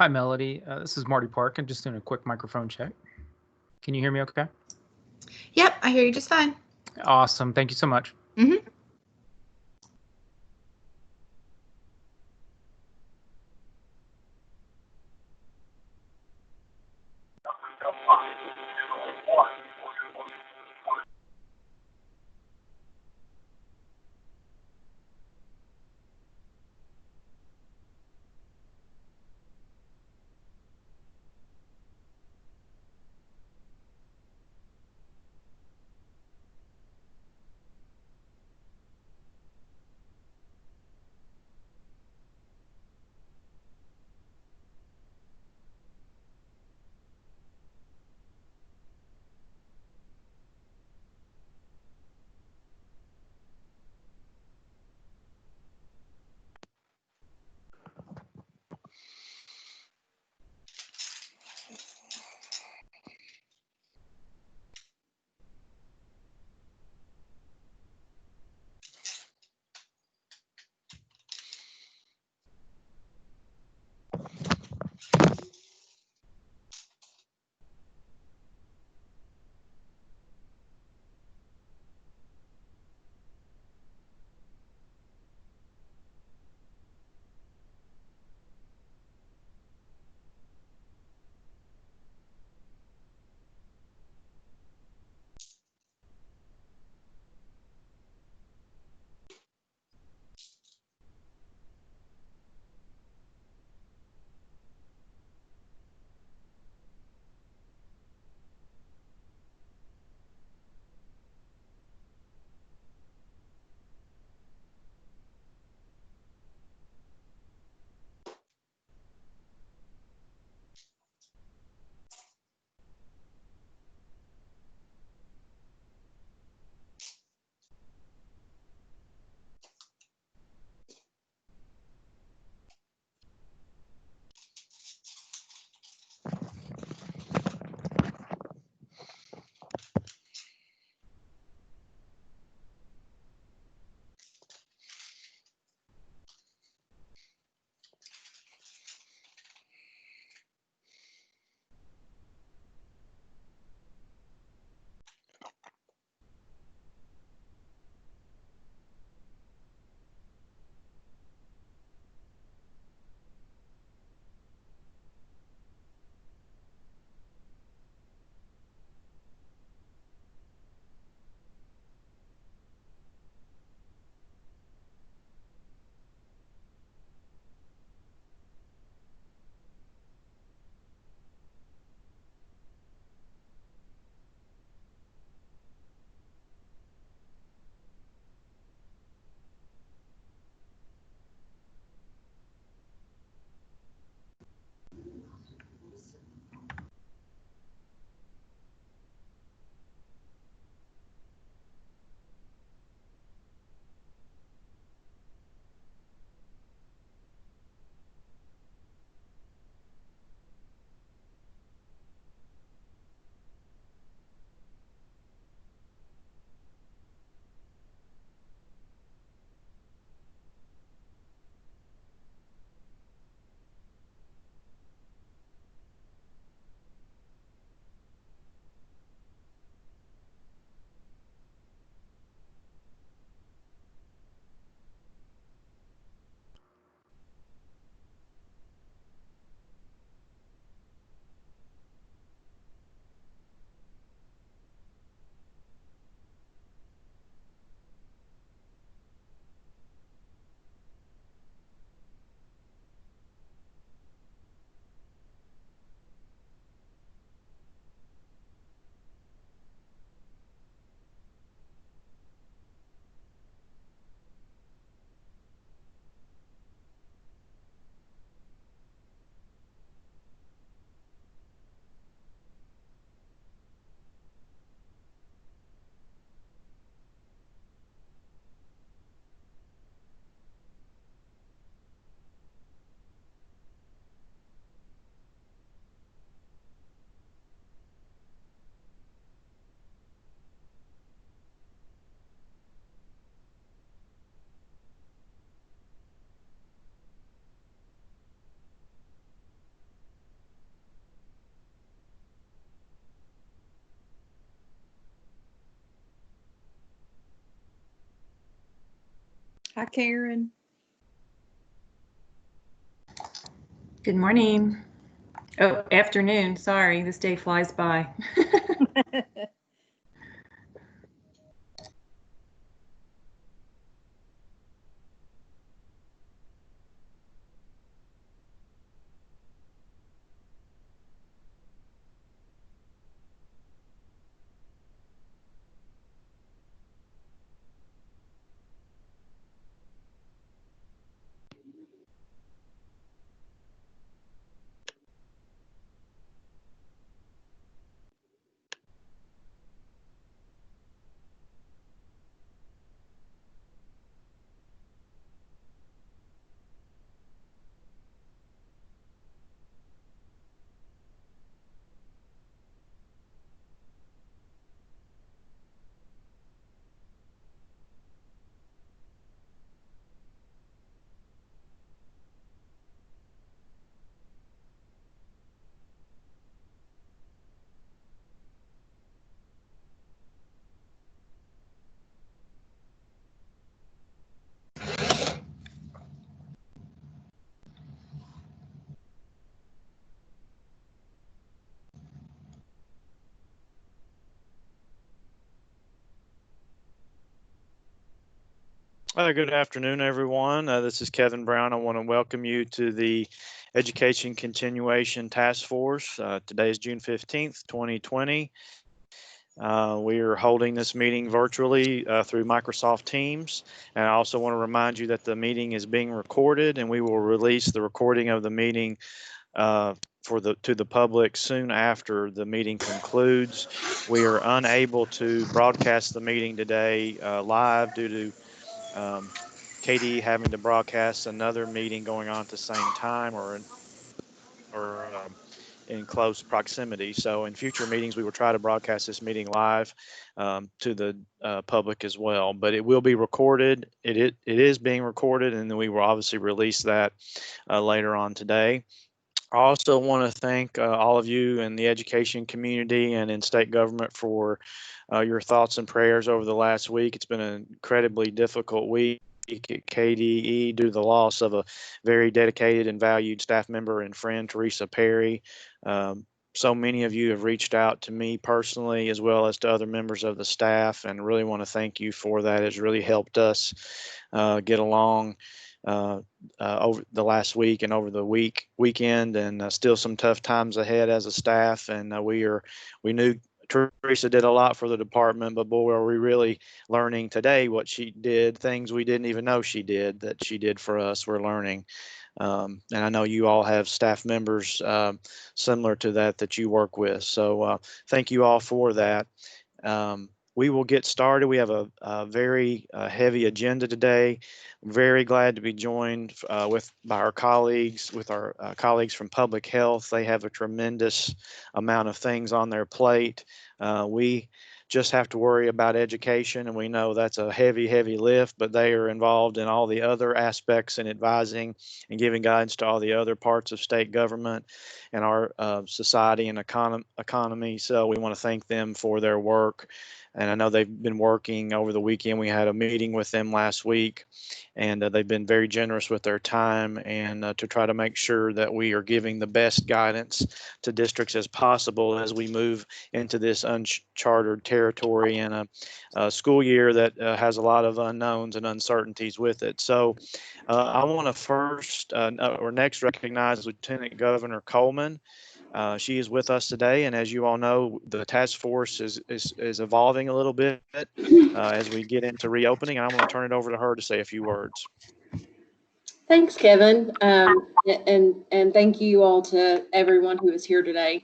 Hi, Melody. This is Marty Park. I'm just doing a quick microphone check. Can you hear me okay? Yep, I hear you just fine. Awesome. Thank you so much. Mm-hmm. Hi, Karen. Good morning. Oh, afternoon. Sorry, this day flies by. Good afternoon, everyone. This is Kevin Brown. I want to welcome you to the Education Continuation Task Force. Today is June 15th, 2020. We are holding this meeting virtually through Microsoft Teams. And I also want to remind you that the meeting is being recorded, and we will release the recording of the meeting to the public soon after the meeting concludes. We are unable to broadcast the meeting today live due to KDE having to broadcast another meeting going on at the same time or in close proximity. So in future meetings, we will try to broadcast this meeting live to the public as well. But it will be recorded. It is being recorded, and then we will obviously release that later on today. I also want to thank all of you in the education community and in state government for your thoughts and prayers over the last week. It's been an incredibly difficult week at KDE due to the loss of a very dedicated and valued staff member and friend, Teresa Perry. So many of you have reached out to me personally as well as to other members of the staff, and really want to thank you for that. It's really helped us get along over the last week and over the weekend, and still some tough times ahead as a staff. And we knew Teresa did a lot for the department, but boy, are we really learning today what she did, things we didn't even know she did that she did for us. We're learning. And I know you all have staff members similar to that you work with. So thank you all for that. We will get started. We have a very heavy agenda today. Very glad to be joined by our colleagues, from public health. They have a tremendous amount of things on their plate. We just have to worry about education, and we know that's a heavy, heavy lift, but they are involved in all the other aspects and advising and giving guidance to all the other parts of state government and our society and economy. So we want to thank them for their work. And I know they've been working over the weekend. We had a meeting with them last week, and they've been very generous with their time and to try to make sure that we are giving the best guidance to districts as possible as we move into this uncharted territory and a school year that has a lot of unknowns and uncertainties with it. So I want to next recognize Lieutenant Governor Coleman. She is with us today, and as you all know, the task force is evolving a little bit as we get into reopening. And I'm going to turn it over to her to say a few words. Thanks, Kevin, and thank you all to everyone who is here today.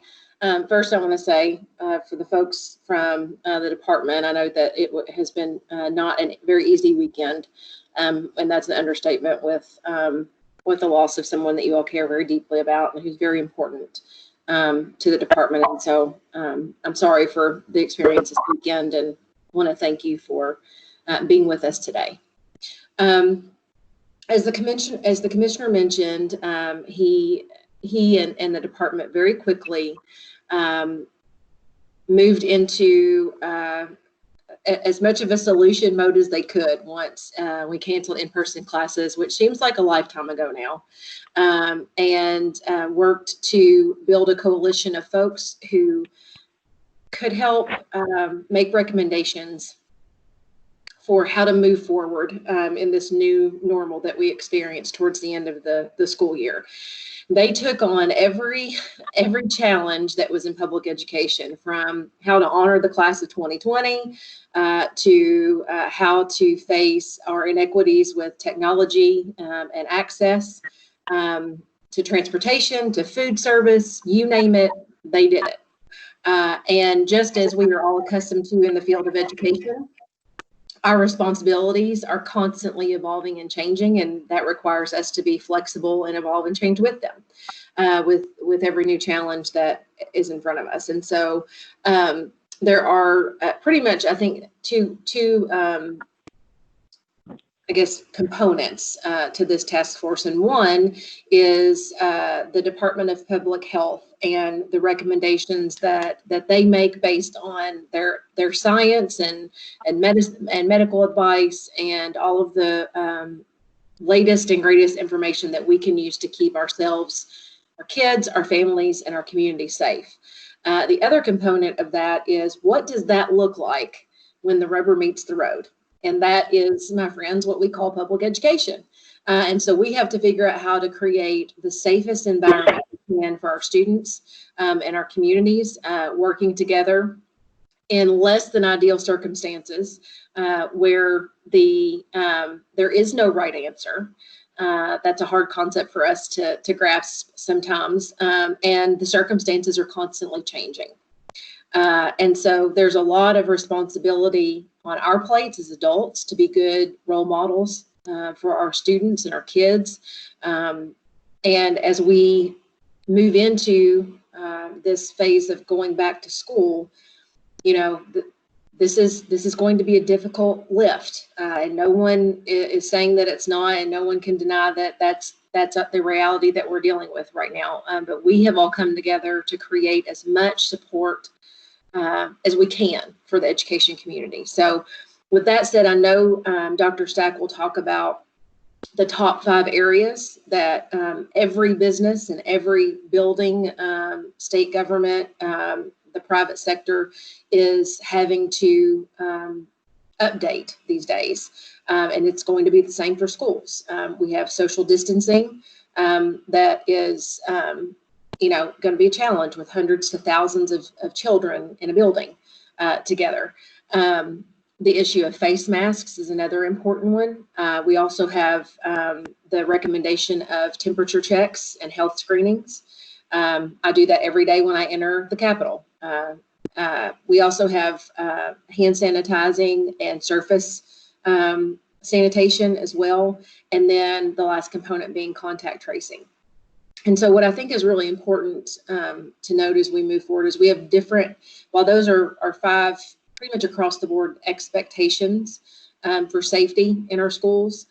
First, I want to say for the folks from the department, I know that it has been not a very easy weekend, and that's an understatement with the loss of someone that you all care very deeply about and who's very important to the department. And so I'm sorry for the experience this weekend, and want to thank you for being with us today. As the commissioner mentioned, he and the department very quickly moved into as much of a solution mode as they could once we canceled in-person classes, which seems like a lifetime ago now, and worked to build a coalition of folks who could help make recommendations for how to move forward in this new normal that we experienced towards the end of the school year. They took on every challenge that was in public education, from how to honor the class of 2020 to how to face our inequities with technology and access, to transportation, to food service, you name it, they did it. And just as we are all accustomed to in the field of education, our responsibilities are constantly evolving and changing, and that requires us to be flexible and evolve and change with them, with every new challenge that is in front of us. And so there are pretty much, I think, two I guess, components to this task force. And one is the Department of Public Health and the recommendations that they make based on their science and medicine and medical advice and all of the latest and greatest information that we can use to keep ourselves, our kids, our families, and our community safe. The other component of that is, what does that look like when the rubber meets the road? And that is, my friends, what we call public education. And so we have to figure out how to create the safest environment we can for our students and our communities, working together in less than ideal circumstances, where there is no right answer. That's a hard concept for us to grasp sometimes, and the circumstances are constantly changing. And so there's a lot of responsibility on our plates as adults to be good role models for our students and our kids. And as we move into this phase of going back to school, you know, this is going to be a difficult lift, and no one is saying that it's not, and no one can deny that that's the reality that we're dealing with right now. But we have all come together to create as much support as we can for the education community. So with that said, I know Dr. Stack will talk about the top 5 areas that every business and every building, state government, the private sector is having to update these days. And it's going to be the same for schools. We have social distancing that is going to be a challenge with hundreds to thousands of children in a building together. The issue of face masks is another important one. We also have the recommendation of temperature checks and health screenings. I do that every day when I enter the Capitol. We also have hand sanitizing and surface sanitation as well. And then the last component being contact tracing. And so what I think is really important to note as we move forward is we have different, while those are 5 pretty much across the board expectations for safety in our schools,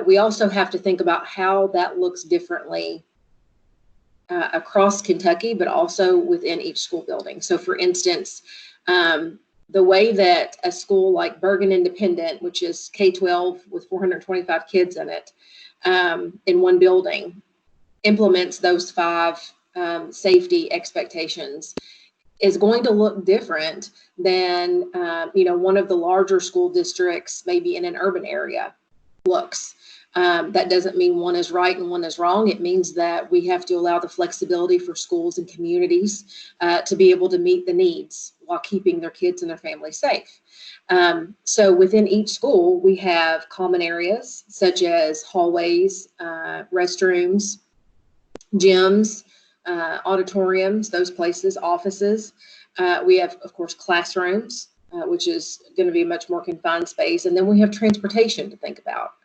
we also have to think about how that looks differently across Kentucky, but also within each school building. So for instance, the way that a school like Bergen Independent, which is K-12 with 425 kids in it, in one building, implements those 5 safety expectations, is going to look different than one of the larger school districts, maybe in an urban area, looks. That doesn't mean one is right and one is wrong. It means that we have to allow the flexibility for schools and communities to be able to meet the needs while keeping their kids and their families safe. So within each school, we have common areas such as hallways, restrooms, gyms, auditoriums, those places, offices. We have, of course, classrooms, which is going to be a much more confined space. And then we have transportation to think about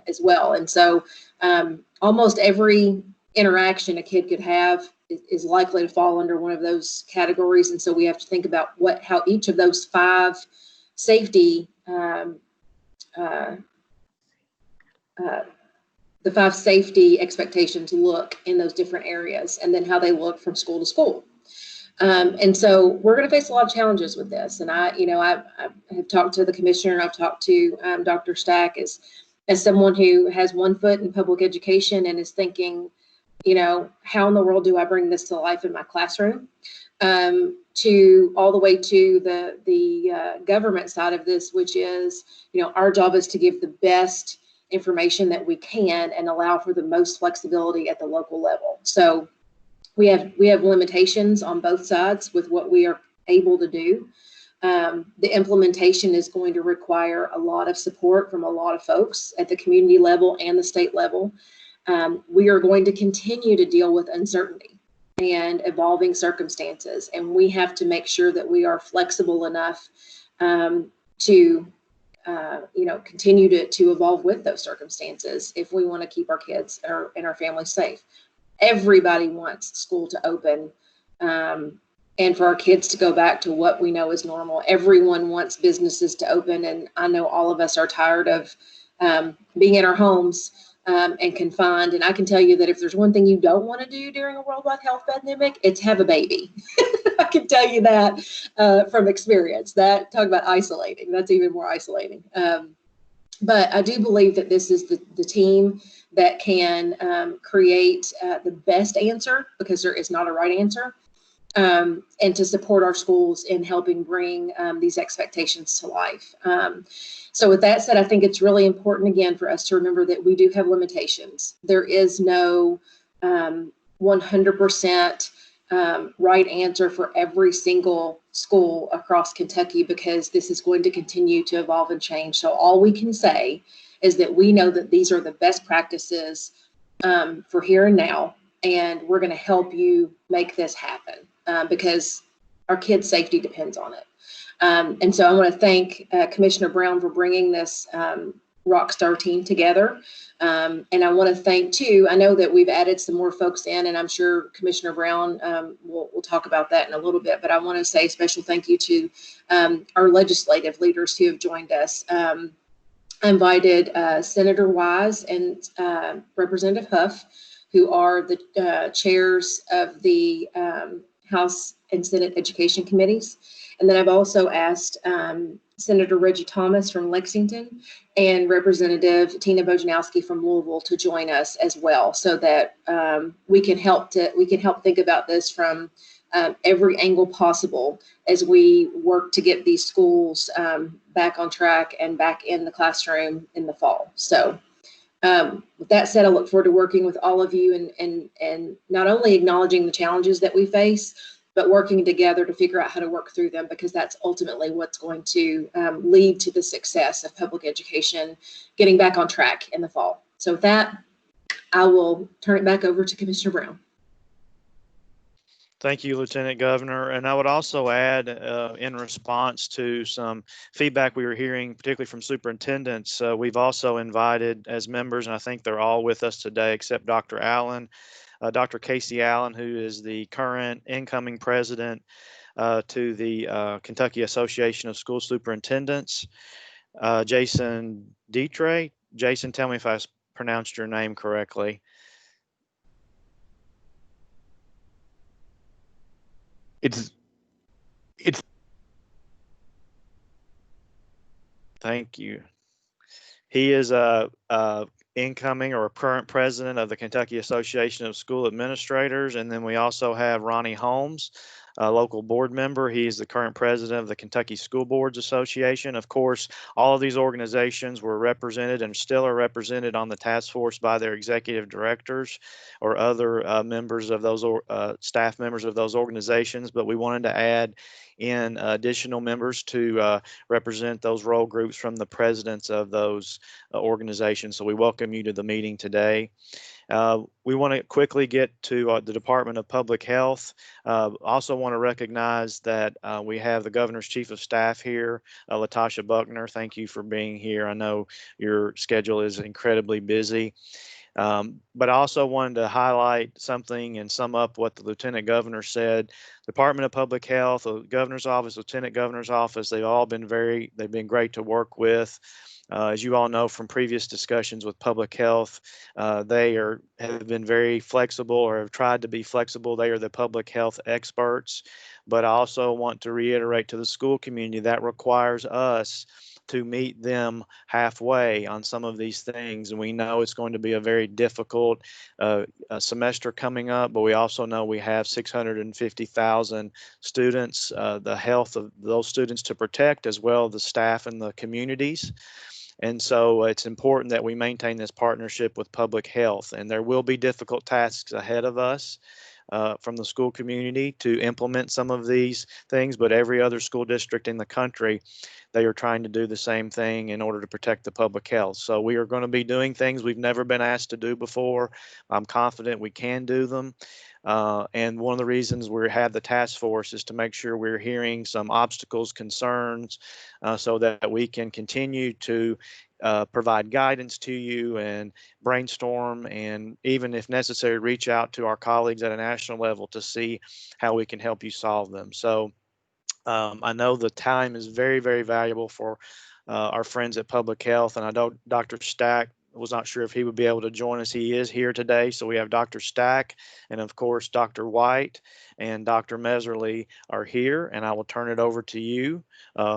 as well. And so almost every interaction a kid could have is likely to fall under one of those categories. And so we have to think about how each of those 5 safety the 5 safety expectations look in those different areas, and then how they look from school to school. And so we're going to face a lot of challenges with this. And I have talked to the commissioner, and I've talked to Dr. Stack as someone who has one foot in public education and is thinking, how in the world do I bring this to life in my classroom? To all the way to the government side of this, which is, our job is to give the best information that we can and allow for the most flexibility at the local level. So we have limitations on both sides with what we are able to do. The implementation is going to require a lot of support from a lot of folks at the community level and the state level. We are going to continue to deal with uncertainty and evolving circumstances, and we have to make sure that we are flexible enough to continue to evolve with those circumstances if we want to keep our kids and our families safe. Everybody wants school to open and for our kids to go back to what we know is normal. Everyone wants businesses to open, and I know all of us are tired of being in our homes and confined. And I can tell you that if there's one thing you don't want to do during a worldwide health pandemic, it's have a baby. I can tell you that from experience. Talk about isolating. That's even more isolating. But I do believe that this is the team that can create the best answer, because there is not a right answer, and to support our schools in helping bring these expectations to life. So with that said, I think it's really important, again, for us to remember that we do have limitations. There is no 100% right answer for every single school across Kentucky, because this is going to continue to evolve and change. So all we can say is that we know that these are the best practices for here and now, and we're going to help you make this happen because our kids' safety depends on it. And so I want to thank Commissioner Brown for bringing this rockstar team together. And I want to thank, too, I know that we've added some more folks in, and I'm sure Commissioner Brown will talk about that in a little bit, but I want to say a special thank you to our legislative leaders who have joined us. I invited Senator Wise and Representative Huff, who are the chairs of the House and Senate Education Committees. And then I've also asked Senator Reggie Thomas from Lexington and Representative Tina Bojanowski from Louisville to join us as well, so that we can help think about this from every angle possible as we work to get these schools back on track and back in the classroom in the fall. So with that said, I look forward to working with all of you and not only acknowledging the challenges that we face, but working together to figure out how to work through them, because that's ultimately what's going to lead to the success of public education getting back on track in the fall. So with that, I will turn it back over to Commissioner Brown. Thank you, Lieutenant Governor. And I would also add, in response to some feedback we were hearing, particularly from superintendents, we've also invited as members, and I think they're all with us today except Dr. Allen, Dr. Casey Allen, who is the current incoming president to the Kentucky Association of School Superintendents, Jason Dietre. Jason, tell me if I pronounced your name correctly. It's Thank you. He is a incoming or a current president of the Kentucky Association of School Administrators. And then we also have Ronnie Holmes, a local board member. He is the current president of the Kentucky School Boards Association. Of course, all of these organizations were represented and still are represented on the task force by their executive directors or other members of those staff members of those organizations. But we wanted to add in additional members to represent those role groups from the presidents of those organizations. So we welcome you to the meeting today. We want to quickly get to the Department of Public Health. Also want to recognize that we have the Governor's Chief of Staff here, Latasha Buckner. Thank you for being here. I know your schedule is incredibly busy. But I also wanted to highlight something and sum up what the Lieutenant Governor said. Department of Public Health, the Governor's Office, Lieutenant Governor's Office, they've been great to work with. As you all know from previous discussions with public health, they have been very flexible or have tried to be flexible. They are the public health experts. But I also want to reiterate to the school community that requires us to meet them halfway on some of these things. And we know it's going to be a very difficult semester coming up, but we also know we have 650,000 students, the health of those students to protect, as well as the staff and the communities. And so it's important that we maintain this partnership with public health, and there will be difficult tasks ahead of us from the school community to implement some of these things, but every other school district in the country, they are trying to do the same thing in order to protect the public health. So we are going to be doing things we've never been asked to do before. I'm confident we can do them. And one of the reasons we have the task force is to make sure we're hearing some obstacles, concerns, so that we can continue to provide guidance to you and brainstorm, and even if necessary, reach out to our colleagues at a national level to see how we can help you solve them. So I know the time is very, very valuable for our friends at Public Health, and I know Dr. Stack was not sure if he would be able to join us. He is here today. So we have Dr. Stack and of course, Dr. White and Dr. Meserly are here, and I will turn it over to you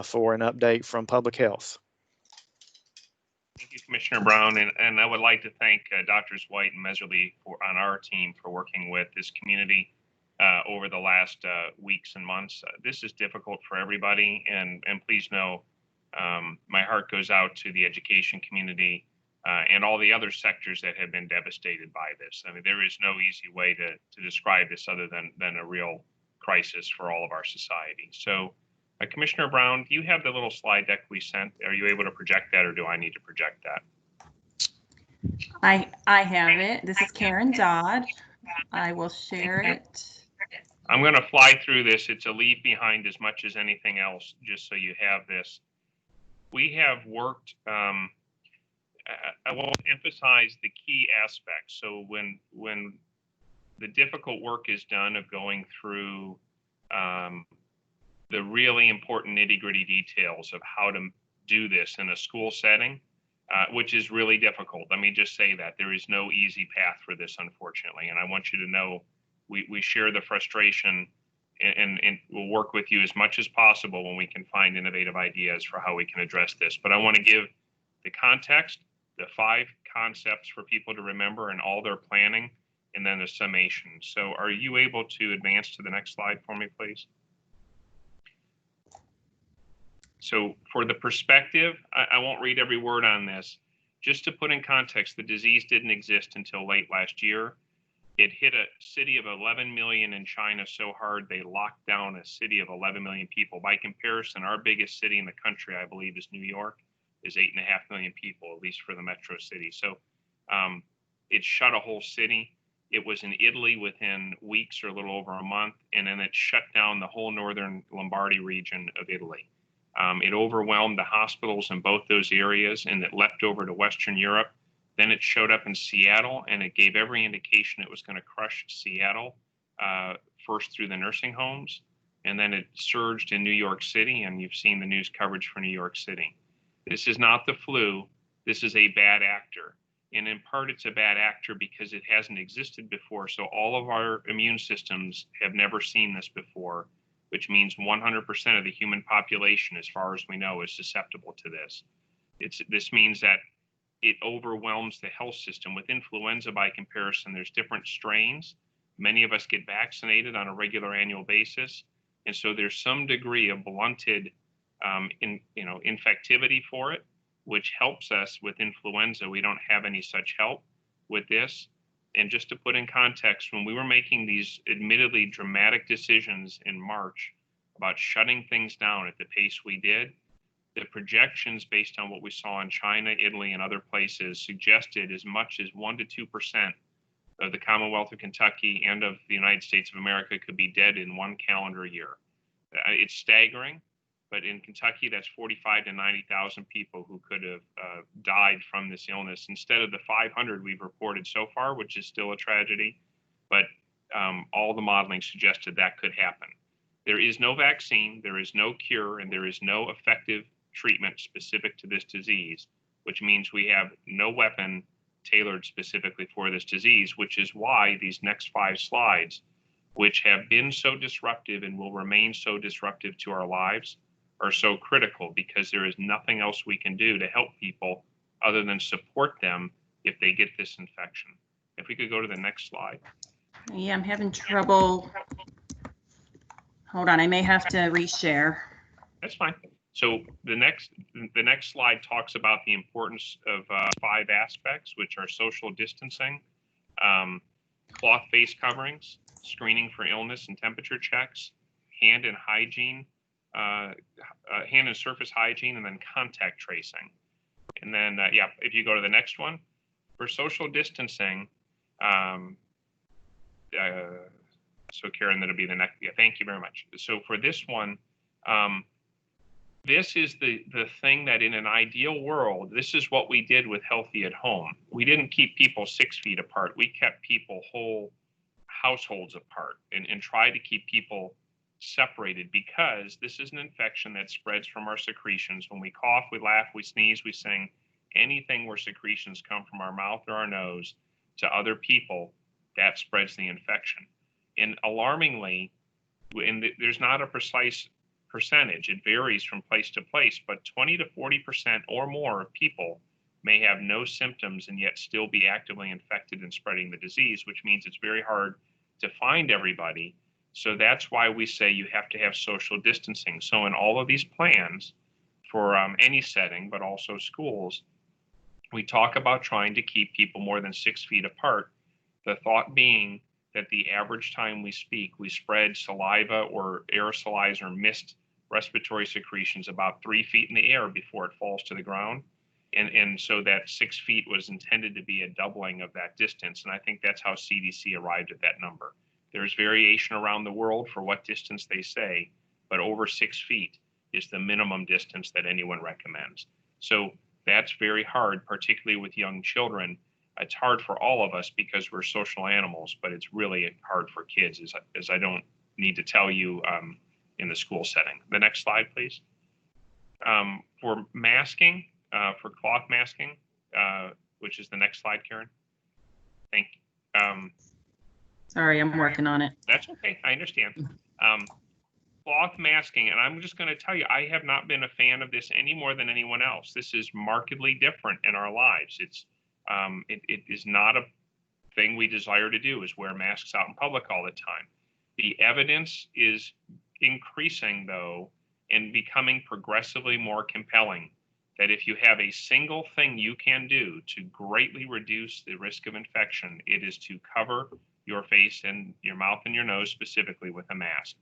for an update from Public Health. Thank you, Commissioner Brown, and I would like to thank Drs. White and Meserly on our team for working with this community over the last weeks and months. This is difficult for everybody, and please know my heart goes out to the education community and all the other sectors that have been devastated by this. I mean, there is no easy way to describe this other than a real crisis for all of our society. So, Commissioner Brown, do you have the little slide deck we sent? Are you able to project that, or do I need to project that? I have it. This is Karen Dodd. I will share it. I'm going to fly through this. It's a leave behind as much as anything else, just so you have this. We have worked, I won't emphasize the key aspects. So when the difficult work is done of going through the really important nitty-gritty details of how to do this in a school setting, which is really difficult. Let me just say that there is no easy path for this, unfortunately. And I want you to know we share the frustration, and we'll work with you as much as possible when we can find innovative ideas for how we can address this. But I want to give the context, the 5 concepts for people to remember and all their planning, and then the summation. So are you able to advance to the next slide for me, please? So for the perspective, I won't read every word on this. Just to put in context, the disease didn't exist until late last year. It hit a city of 11 million in China so hard they locked down a city of 11 million people. By comparison, our biggest city in the country, I believe, is New York, is 8.5 million people, at least for the metro city. So it shut a whole city. It was in Italy within weeks or a little over a month, and then it shut down the whole northern Lombardy region of Italy. It overwhelmed the hospitals in both those areas, and it leapt over to Western Europe. Then it showed up in Seattle, and it gave every indication it was going to crush Seattle, first through the nursing homes, and then it surged in New York City, and you've seen the news coverage for New York City. This is not the flu. This is a bad actor. And in part, it's a bad actor because it hasn't existed before. So all of our immune systems have never seen this before, which means 100% of the human population, as far as we know, is susceptible to this. This means that it overwhelms the health system. With influenza, by comparison, there's different strains. Many of us get vaccinated on a regular annual basis. And so there's some degree of blunted infectivity for it, which helps us with influenza. We don't have any such help with this. And just to put in context, when we were making these admittedly dramatic decisions in March about shutting things down at the pace we did, the projections based on what we saw in China, Italy, and other places suggested as much as 1% to 2% of the Commonwealth of Kentucky and of the United States of America could be dead in one calendar year. It's staggering. But in Kentucky, that's 45 to 90,000 people who could have died from this illness instead of the 500 we've reported so far, which is still a tragedy. But all the modeling suggested that could happen. There is no vaccine, there is no cure, and there is no effective treatment specific to this disease, which means we have no weapon tailored specifically for this disease, which is why these next 5 slides, which have been so disruptive and will remain so disruptive to our lives, are so critical, because there is nothing else we can do to help people other than support them if they get this infection. If we could go to the next slide. Yeah, I'm having trouble. Hold on, I may have to reshare. That's fine. So the next slide talks about the importance of 5 aspects, which are social distancing, cloth face coverings, screening for illness and temperature checks, hand and surface hygiene, and then contact tracing. And then, if you go to the next one, for social distancing, so Karen, that'll be the next. Yeah, thank you very much. So for this one, this is the thing that in an ideal world, this is what we did with Healthy at Home. We didn't keep people 6 feet apart. We kept people whole households apart and tried to keep people separated, because this is an infection that spreads from our secretions. When we cough, we laugh, we sneeze, we sing, anything where secretions come from our mouth or our nose to other people, that spreads the infection. And alarmingly, there's not a precise percentage, it varies from place to place, but 20 to 40% or more of people may have no symptoms and yet still be actively infected and spreading the disease, which means it's very hard to find everybody. So that's why we say you have to have social distancing. So in all of these plans for any setting, but also schools, we talk about trying to keep people more than 6 feet apart. The thought being that the average time we speak, we spread saliva or aerosolize or mist respiratory secretions about 3 feet in the air before it falls to the ground. And so that 6 feet was intended to be a doubling of that distance. And I think that's how CDC arrived at that number. There's variation around the world for what distance they say, but over 6 feet is the minimum distance that anyone recommends. So that's very hard, particularly with young children. It's hard for all of us because we're social animals, but it's really hard for kids, as I don't need to tell you in the school setting. The next slide, please. For masking, for cloth masking, which is the next slide, Karen. Thank you. Sorry, I'm working on it. That's okay. I understand. Cloth masking, and I'm just going to tell you, I have not been a fan of this any more than anyone else. This is markedly different in our lives. It is not a thing we desire to do, is wear masks out in public all the time. The evidence is increasing, though, and becoming progressively more compelling, that if you have a single thing you can do to greatly reduce the risk of infection, it is to cover your face and your mouth and your nose specifically with a mask.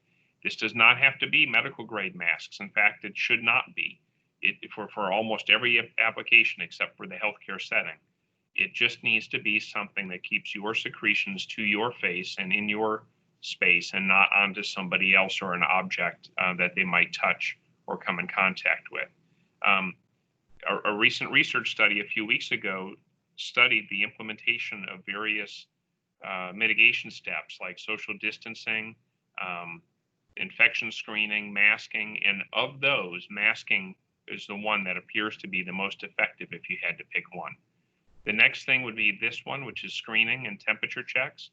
This does not have to be medical grade masks. In fact, it should not be for almost every application except for the healthcare setting. It just needs to be something that keeps your secretions to your face and in your space and not onto somebody else or an object that they might touch or come in contact with. A recent research study a few weeks ago studied the implementation of various mitigation steps like social distancing, infection screening, masking, and of those, masking is the one that appears to be the most effective if you had to pick one. The next thing would be this one, which is screening and temperature checks.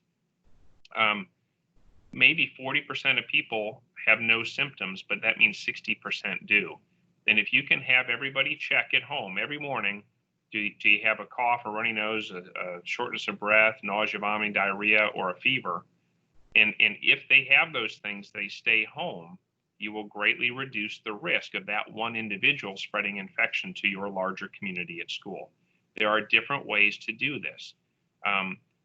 Maybe 40% of people have no symptoms, but that means 60% do. And if you can have everybody check at home every morning, do you have a cough, a runny nose, a shortness of breath, nausea, vomiting, diarrhea, or a fever? And if they have those things, they stay home, you will greatly reduce the risk of that one individual spreading infection to your larger community at school. There are different ways to do this.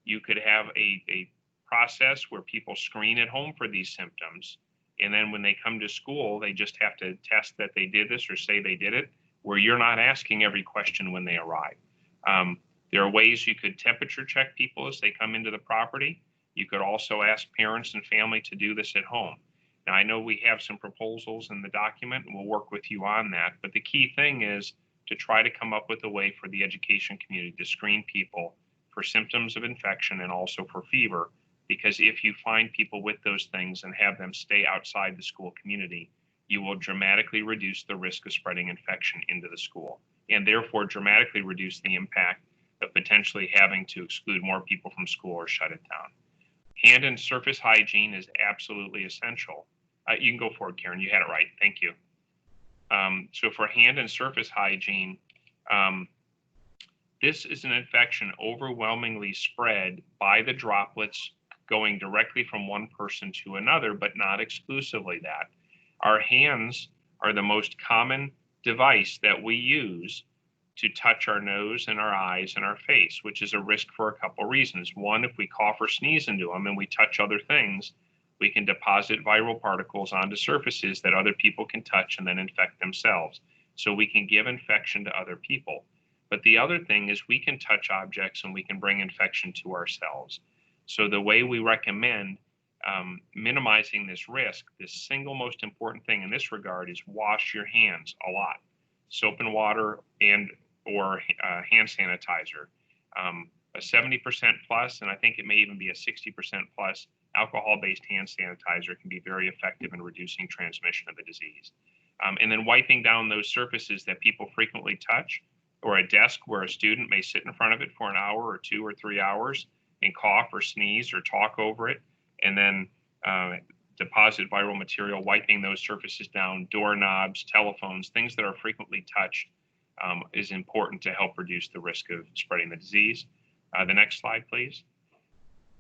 You could have a process where people screen at home for these symptoms, and then when they come to school, they just have to test that they did this or say they did it, where you're not asking every question when they arrive. There are ways you could temperature check people as they come into the property. You could also ask parents and family to do this at home. Now, I know we have some proposals in the document, and we'll work with you on that. But the key thing is to try to come up with a way for the education community to screen people for symptoms of infection and also for fever. Because if you find people with those things and have them stay outside the school community, you will dramatically reduce the risk of spreading infection into the school, and therefore dramatically reduce the impact of potentially having to exclude more people from school or shut it down. Hand and surface hygiene is absolutely essential. You can go forward, Karen. You had it right. Thank you. So for hand and surface hygiene, this is an infection overwhelmingly spread by the droplets going directly from one person to another, but not exclusively that. Our hands are the most common device that we use to touch our nose and our eyes and our face, which is a risk for a couple reasons. One, if we cough or sneeze into them and we touch other things, we can deposit viral particles onto surfaces that other people can touch and then infect themselves. So we can give infection to other people. But the other thing is we can touch objects and we can bring infection to ourselves. So the way we recommend minimizing this risk, the single most important thing in this regard is wash your hands a lot. Soap and water and or hand sanitizer. A 70% plus, and I think it may even be a 60% plus, alcohol-based hand sanitizer can be very effective in reducing transmission of the disease. And then wiping down those surfaces that people frequently touch, or a desk where a student may sit in front of it for an hour or 2 or 3 hours and cough or sneeze or talk over it, and then deposit viral material, wiping those surfaces down, doorknobs, telephones, things that are frequently touched is important to help reduce the risk of spreading the disease. The next slide, please.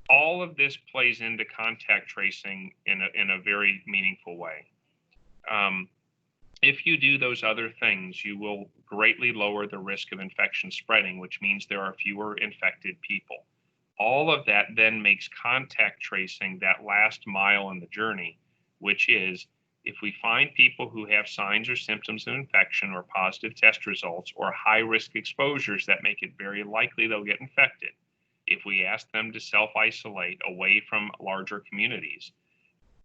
All of this plays into contact tracing in a very meaningful way. If you do those other things, you will greatly lower the risk of infection spreading, which means there are fewer infected people. All of that then makes contact tracing that last mile in the journey, which is if we find people who have signs or symptoms of infection or positive test results or high risk exposures that make it very likely they'll get infected, if we ask them to self-isolate away from larger communities,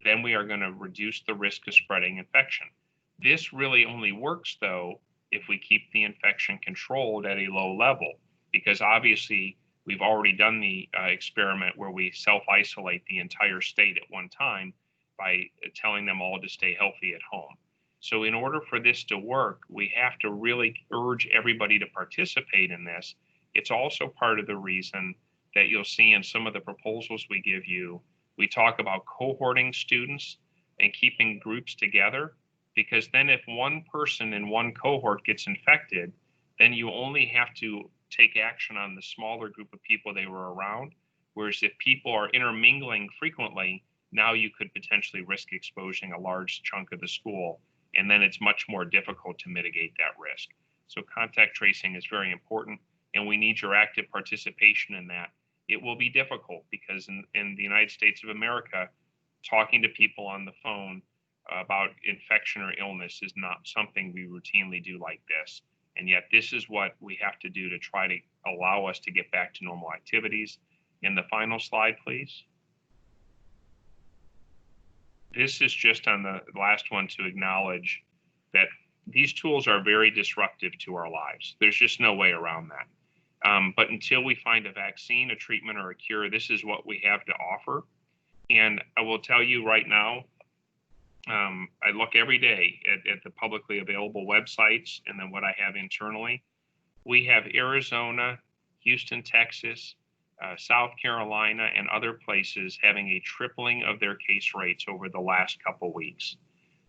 then we are going to reduce the risk of spreading infection. This really only works, though, if we keep the infection controlled at a low level, because obviously we've already done the experiment where we self-isolate the entire state at one time by telling them all to stay healthy at home. So in order for this to work, we have to really urge everybody to participate in this. It's also part of the reason that you'll see in some of the proposals we give you, we talk about cohorting students and keeping groups together, because then if one person in one cohort gets infected, then you only have to take action on the smaller group of people they were around. Whereas if people are intermingling frequently, now you could potentially risk exposing a large chunk of the school, and then it's much more difficult to mitigate that risk. So contact tracing is very important, and we need your active participation in that. It will be difficult because in the United States of America, talking to people on the phone about infection or illness is not something we routinely do like this. And yet this is what we have to do to try to allow us to get back to normal activities. In the final slide, please. This is just on the last one to acknowledge that these tools are very disruptive to our lives. There's just no way around that. But until we find a vaccine, a treatment, or a cure, this is what we have to offer. And I will tell you right now, I look every day at the publicly available websites and then what I have internally. We have Arizona, Houston, Texas, South Carolina, and other places having a tripling of their case rates over the last couple weeks.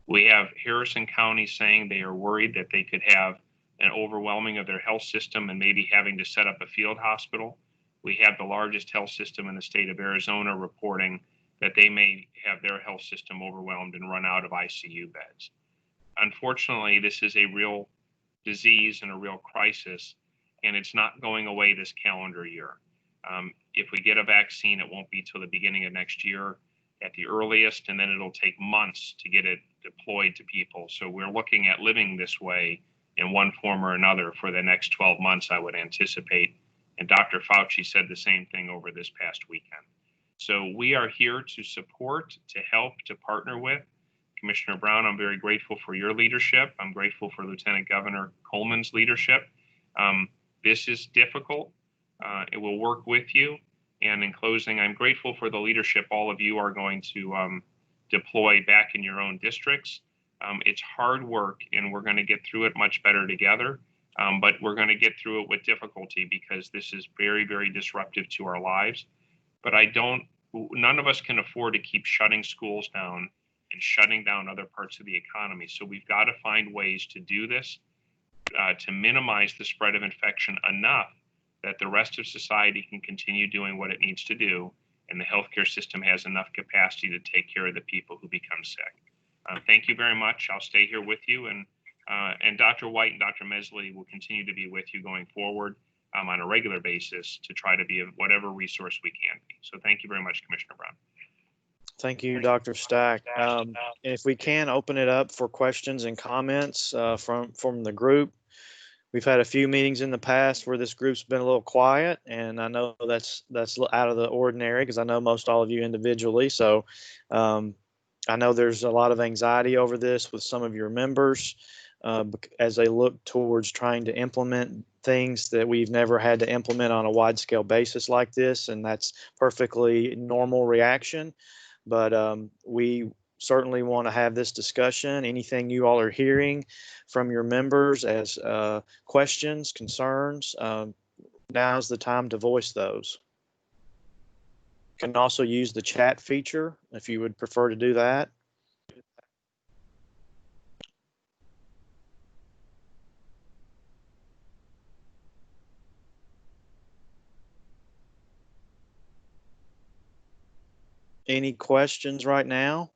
We have Harrison County saying they are worried that they could have an overwhelming of their health system and maybe having to set up a field hospital. We have the largest health system in the state of Arizona reporting that they may have their health system overwhelmed and run out of ICU beds. Unfortunately, this is a real disease and a real crisis, and it's not going away this calendar year. If we get a vaccine, it won't be till the beginning of next year at the earliest, and then it'll take months to get it deployed to people. So we're looking at living this way in one form or another for the next 12 months, I would anticipate. And Dr. Fauci said the same thing over this past weekend. So we are here to support, to help, to partner with. Commissioner Brown, I'm very grateful for your leadership. I'm grateful for Lieutenant Governor Coleman's leadership. This is difficult. It will work with you. And in closing, I'm grateful for the leadership all of you are going to deploy back in your own districts. It's hard work, and we're going to get through it much better together. But we're going to get through it with difficulty because this is very, very disruptive to our lives. But none of us can afford to keep shutting schools down and shutting down other parts of the economy. So we've got to find ways to do this to minimize the spread of infection enough that the rest of society can continue doing what it needs to do, and the healthcare system has enough capacity to take care of the people who become sick. Thank you very much. I'll stay here with you, and Dr. White and Dr. Mesley will continue to be with you going forward on a regular basis to try to be of whatever resource we can be. So thank you very much, Commissioner Brown. Thank you, Dr. Stack. If we can open it up for questions and comments from the group. We've had a few meetings in the past where this group's been a little quiet, and I know that's out of the ordinary because I know most all of you individually. So I know there's a lot of anxiety over this with some of your members as they look towards trying to implement things that we've never had to implement on a wide scale basis like this, and that's perfectly normal reaction. But we certainly want to have this discussion. Anything you all are hearing from your members as questions, concerns, now's the time to voice those. You can also use the chat feature if you would prefer to do that. Any questions right now?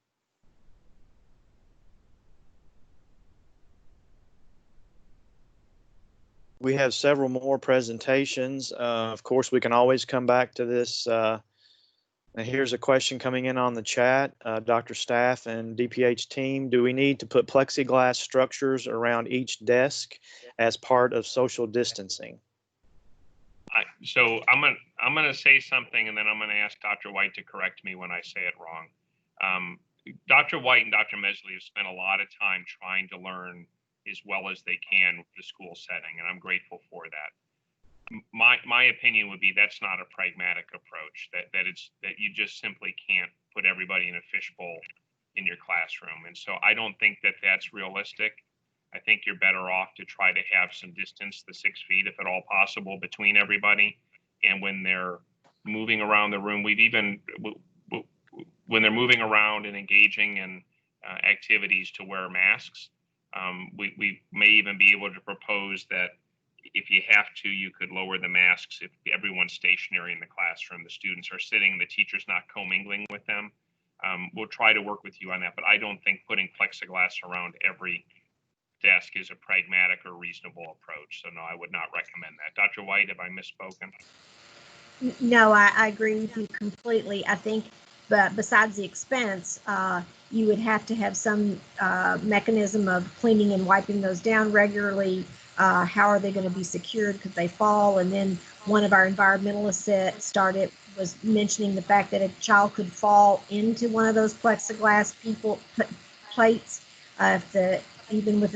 We have several more presentations. Of course, we can always come back to this. And here's a question coming in on the chat. Dr. Staff and DPH team, do we need to put plexiglass structures around each desk as part of social distancing? So I'm gonna say something, and then I'm gonna ask Dr. White to correct me when I say it wrong. Dr. White and Dr. Mesley have spent a lot of time trying to learn as well as they can with the school setting, and I'm grateful for that. My opinion would be that's not a pragmatic approach. That you just simply can't put everybody in a fishbowl in your classroom, and so I don't think that that's realistic. I think you're better off to try to have some distance, the 6 feet, if at all possible, between everybody. And when they're moving around the room, when they're moving around and engaging in activities, to wear masks. We may even be able to propose that if you have to, you could lower the masks if everyone's stationary in the classroom. The students are sitting, the teacher's not commingling with them. We'll try to work with you on that, but I don't think putting plexiglass around every desk is a pragmatic or reasonable approach. So no, I would not recommend that. Dr. White, have I misspoken? No, I agree with you completely. I think, but besides the expense, you would have to have some mechanism of cleaning and wiping those down regularly. How are they going to be secured? Could they fall? And then one of our environmentalists was mentioning the fact that a child could fall into one of those plexiglass plates. Even with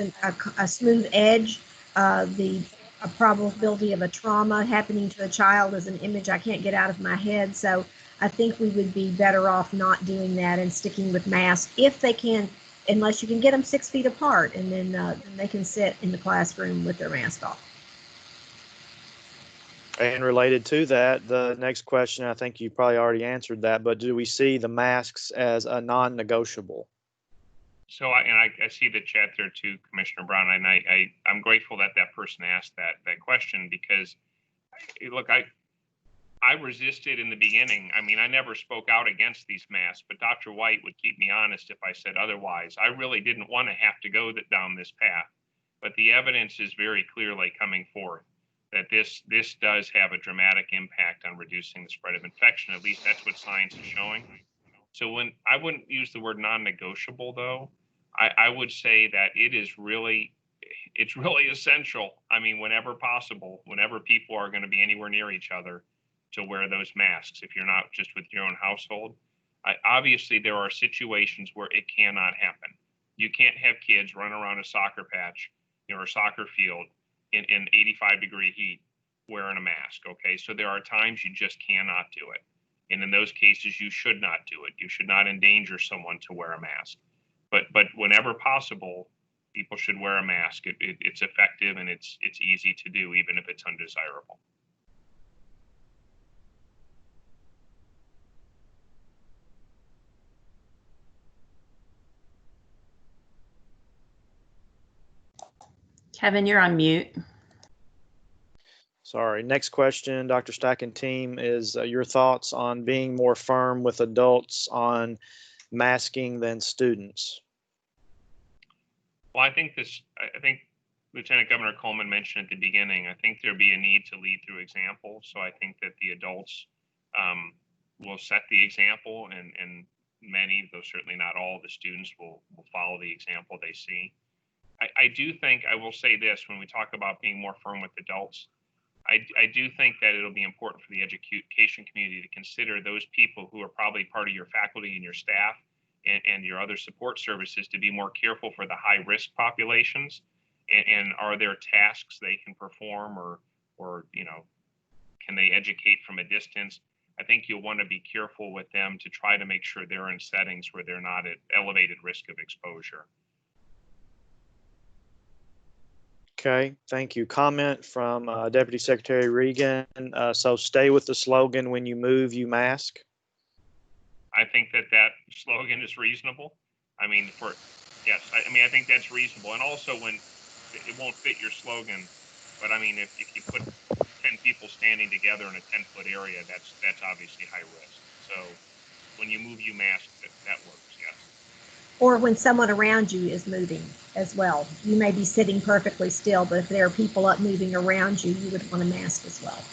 a smooth edge, the probability of a trauma happening to a child is an image I can't get out of my head. So I think we would be better off not doing that and sticking with masks if they can, unless you can get them 6 feet apart, and then they can sit in the classroom with their mask off. And related to that, the next question, I think you probably already answered that, but do we see the masks as a non-negotiable? So I see the chat there too, Commissioner Brown, and I'm grateful that person asked that question, because look, I resisted in the beginning. I mean, I never spoke out against these masks, but Dr. White would keep me honest if I said otherwise. I really didn't want to have to go down this path, but the evidence is very clearly coming forth that this does have a dramatic impact on reducing the spread of infection. At least that's what science is showing. So I wouldn't use the word non-negotiable, though. I would say that it's really essential. I mean, whenever possible, whenever people are going to be anywhere near each other, to wear those masks if you're not just with your own household. Obviously, there are situations where it cannot happen. You can't have kids run around a soccer patch, or a soccer field in 85-degree heat wearing a mask. Okay, so there are times you just cannot do it, and in those cases, you should not do it. You should not endanger someone to wear a mask. But whenever possible, people should wear a mask. It's effective and it's easy to do, even if it's undesirable. Kevin, you're on mute. Sorry. Next question, Dr. Stack and team, is your thoughts on being more firm with adults on masking than students? Well, I think Lieutenant Governor Coleman mentioned at the beginning, I think there'd be a need to lead through example. So I think that the adults will set the example, and many, though certainly not all, the students will follow the example they see. I do think, I will say this, when we talk about being more firm with adults, I do think that it'll be important for the education community to consider those people who are probably part of your faculty and your staff and your other support services to be more careful for the high risk populations. And are there tasks they can perform, or can they educate from a distance? I think you'll want to be careful with them to try to make sure they're in settings where they're not at elevated risk of exposure. Okay, thank you. Comment from Deputy Secretary Regan. So stay with the slogan, when you move, you mask. I think that slogan is reasonable. I mean, I think that's reasonable. And also, when it won't fit your slogan, but I mean, if you put 10 people standing together in a 10-foot area, that's obviously high risk. So when you move, you mask, that works, yes. Or when someone around you is moving as well. You may be sitting perfectly still, but if there are people up moving around you, you would want a mask as well.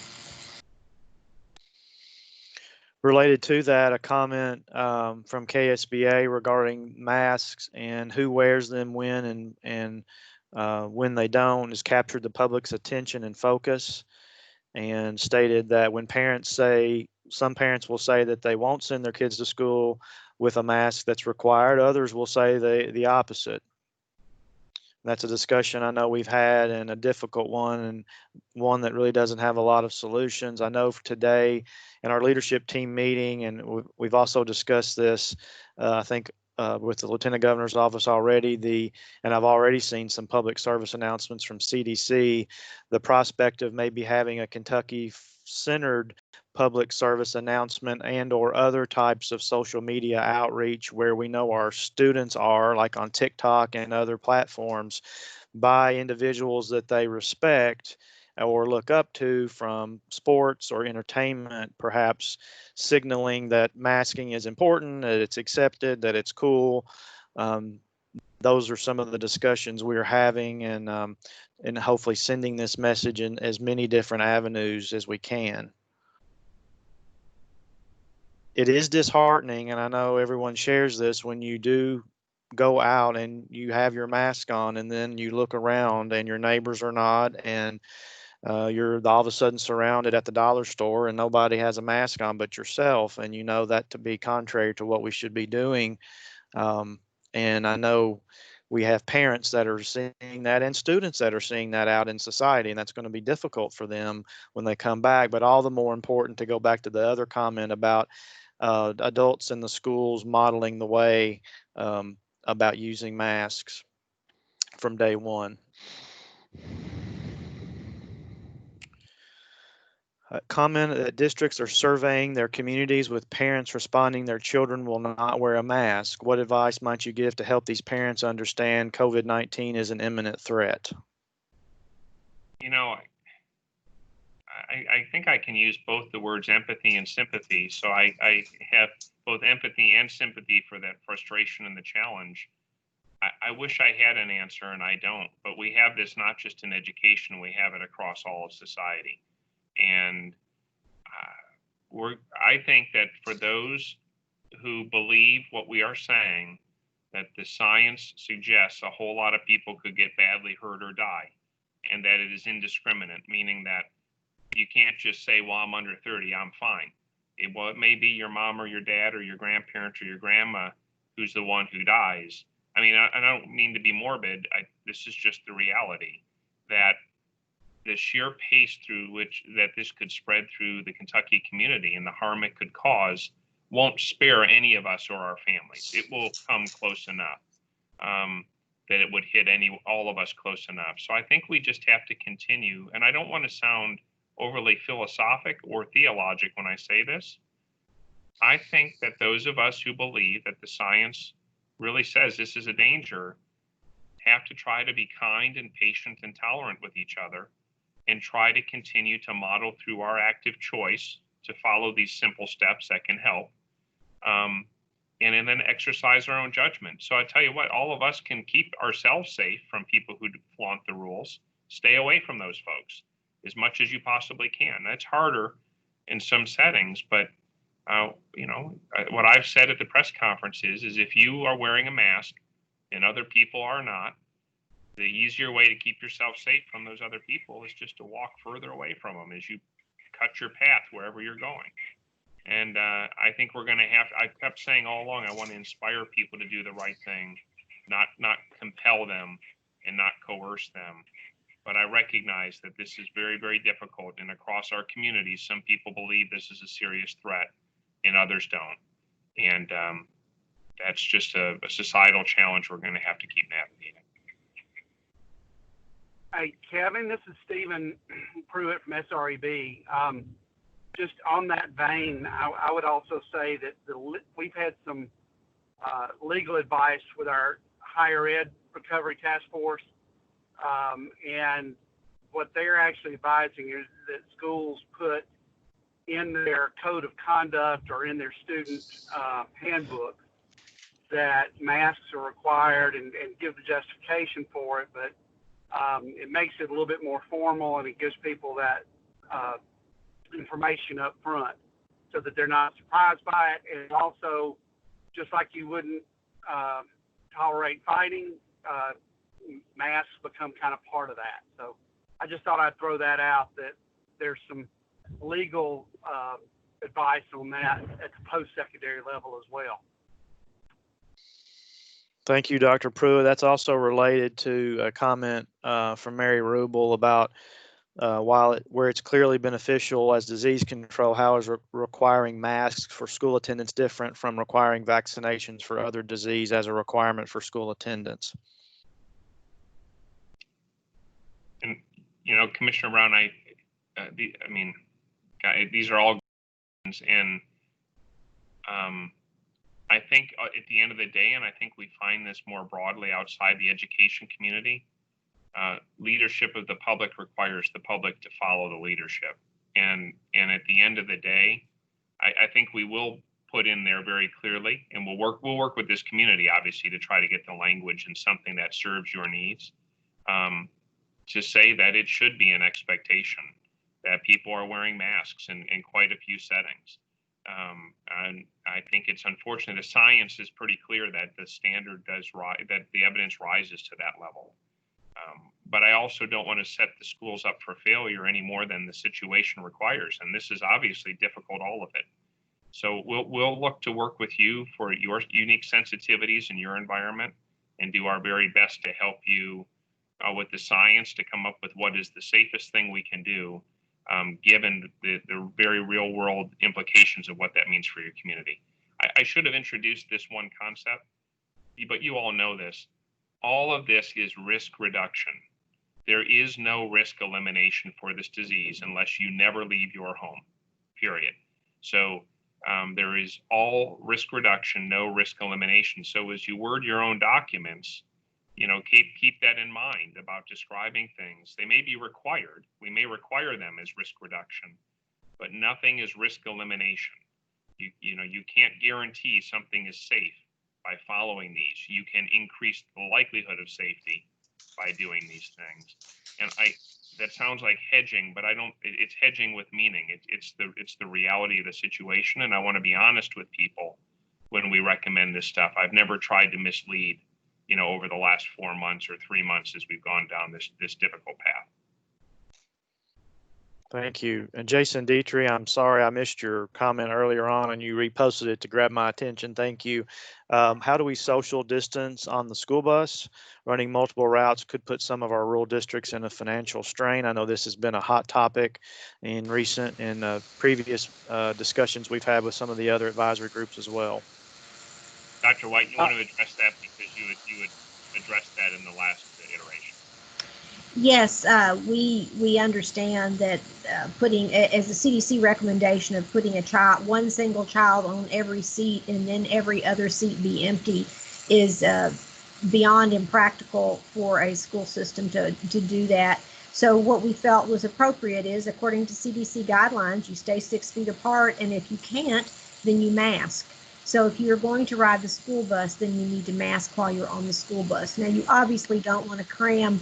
Related to that, a comment from KSBA regarding masks and who wears them when and when they don't has captured the public's attention and focus, and stated that when some parents will say that they won't send their kids to school with a mask that's required. Others will say the opposite. That's a discussion I know we've had, and a difficult one, and one that really doesn't have a lot of solutions. I know for today in our leadership team meeting, and we've also discussed this, I think, with the Lieutenant Governor's office already, and I've already seen some public service announcements from CDC, the prospect of maybe having a Kentucky-centered public service announcement and/or other types of social media outreach where we know our students are, like on TikTok and other platforms, by individuals that they respect or look up to from sports or entertainment, perhaps signaling that masking is important, that it's accepted, that it's cool. Those are some of the discussions we're having, and hopefully sending this message in as many different avenues as we can. It is disheartening, and I know everyone shares this, when you do go out and you have your mask on and then you look around and your neighbors are not, and you're all of a sudden surrounded at the dollar store and nobody has a mask on but yourself, and you know that to be contrary to what we should be doing. And I know we have parents that are seeing that and students that are seeing that out in society, and that's going to be difficult for them when they come back. But all the more important to go back to the other comment about adults in the schools modeling the way about using masks from day one. Comment that districts are surveying their communities with parents responding their children will not wear a mask. What advice might you give to help these parents understand COVID-19 is an imminent threat? I think I can use both the words empathy and sympathy. So I have both empathy and sympathy for that frustration and the challenge. I wish I had an answer, and I don't. But we have this not just in education, we have it across all of society. And I think that for those who believe what we are saying, that the science suggests a whole lot of people could get badly hurt or die, and that it is indiscriminate, meaning that you can't just say, well, I'm under 30, I'm fine. it may be your mom or your dad or your grandparents or your grandma who's the one who dies. I mean, I don't mean to be morbid. This is just the reality that the sheer pace through which that this could spread through the Kentucky community and the harm it could cause won't spare any of us or our families. It will come close enough that it would hit all of us close enough. So I think we just have to continue. And I don't want to sound overly philosophic or theologic when I say this. I think that those of us who believe that the science really says this is a danger have to try to be kind and patient and tolerant with each other and try to continue to model through our active choice to follow these simple steps that can help. And then exercise our own judgment. So I tell you what, all of us can keep ourselves safe from people who flaunt the rules. Stay away from those folks as much as you possibly can. That's harder in some settings, but what I've said at the press conferences is if you are wearing a mask and other people are not, the easier way to keep yourself safe from those other people is just to walk further away from them as you cut your path wherever you're going. And I think we're going to I kept saying all along, I want to inspire people to do the right thing, not compel them and not coerce them. But I recognize that this is very, very difficult. And across our community, some people believe this is a serious threat and others don't. And that's just a societal challenge we're going to have to keep navigating. Hey, Kevin, this is Stephen Pruitt from SREB. Just on that vein, I would also say that we've had some legal advice with our higher ed recovery task force, and what they're actually advising is that schools put in their code of conduct or in their student handbook that masks are required and give the justification for it, but it makes it a little bit more formal and it gives people that information up front so that they're not surprised by it. And also, just like you wouldn't tolerate fighting, masks become kind of part of that. So I just thought I'd throw that out, that there's some legal advice on that at the post-secondary level as well. Thank you, Dr. Pruitt. That's also related to a comment from Mary Rubel about where it's clearly beneficial as disease control, how is requiring masks for school attendance different from requiring vaccinations for other disease as a requirement for school attendance? And, Commissioner Brown, these are all and I think at the end of the day, and I think we find this more broadly outside the education community, leadership of the public requires the public to follow the leadership. And at the end of the day, I think we will put in there very clearly, and we'll work with this community, obviously, to try to get the language in something that serves your needs, to say that it should be an expectation that people are wearing masks in quite a few settings. And I think it's unfortunate. The science is pretty clear that the standard does rise, that the evidence rises to that level. But I also don't want to set the schools up for failure any more than the situation requires. And this is obviously difficult, all of it. So we'll look to work with you for your unique sensitivities in your environment and do our very best to help you with the science to come up with what is the safest thing we can do, given the very real world implications of what that means for your community. I should have introduced this one concept, but you all know this. All of this is risk reduction. There is no risk elimination for this disease unless you never leave your home, period. So there is all risk reduction, no risk elimination. So as you word your own documents, keep that in mind about describing things. They may be required. We may require them as risk reduction, but nothing is risk elimination. You can't guarantee something is safe by following these. You can increase the likelihood of safety by doing these things. And that sounds like hedging, but it's hedging with meaning. It's the reality of the situation. And I want to be honest with people when we recommend this stuff. I've never tried to mislead, over the last 4 months or 3 months as we've gone down this difficult path. Thank you. And Jason Dietrich, I'm sorry I missed your comment earlier on and you reposted it to grab my attention. Thank you. How do we social distance on the school bus? Running multiple routes could put some of our rural districts in a financial strain. I know this has been a hot topic in recent and previous discussions we've had with some of the other advisory groups as well. Dr. White, you want to address that because you had addressed that in the last iteration. Yes, we understand that putting, as the CDC recommendation of putting one single child on every seat and then every other seat be empty is beyond impractical for a school system to do that. So what we felt was appropriate is, according to CDC guidelines, you stay 6 feet apart, and if you can't, then you mask. So if you're going to ride the school bus, then you need to mask while you're on the school bus. Now, you obviously don't want to cram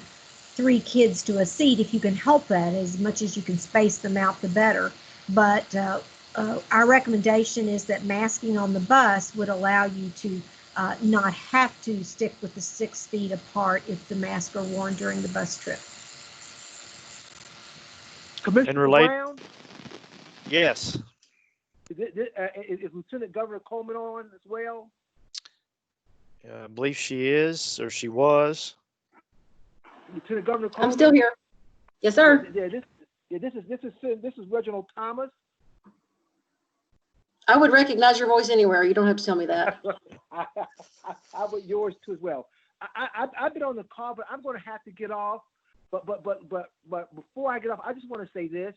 3 kids to a seat if you can help that. As much as you can space them out, the better. But our recommendation is that masking on the bus would allow you to not have to stick with the 6 feet apart if the masks are worn during the bus trip. Commissioner Brown? Yes. Is Lieutenant Governor Coleman on as well? I believe she is, or she was. Lieutenant Governor Coleman? I'm still here. Yes, sir. This is Reginald Thomas. I would recognize your voice anywhere. You don't have to tell me that. I would yours too as well. I've been on the call, but I'm going to have to get off. But before I get off, I just want to say this.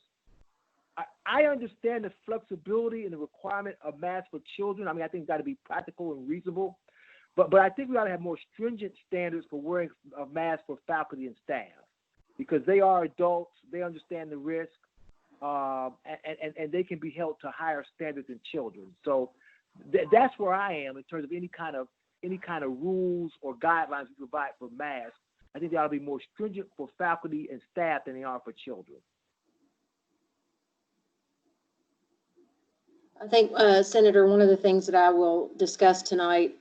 I understand the flexibility and the requirement of masks for children. I mean, I think it's got to be practical and reasonable. But I think we ought to have more stringent standards for wearing a mask for faculty and staff, because they are adults, they understand the risk, and they can be held to higher standards than children. So that's where I am in terms of any kind of rules or guidelines we provide for masks. I think they ought to be more stringent for faculty and staff than they are for children. I think, Senator, one of the things that I will discuss tonight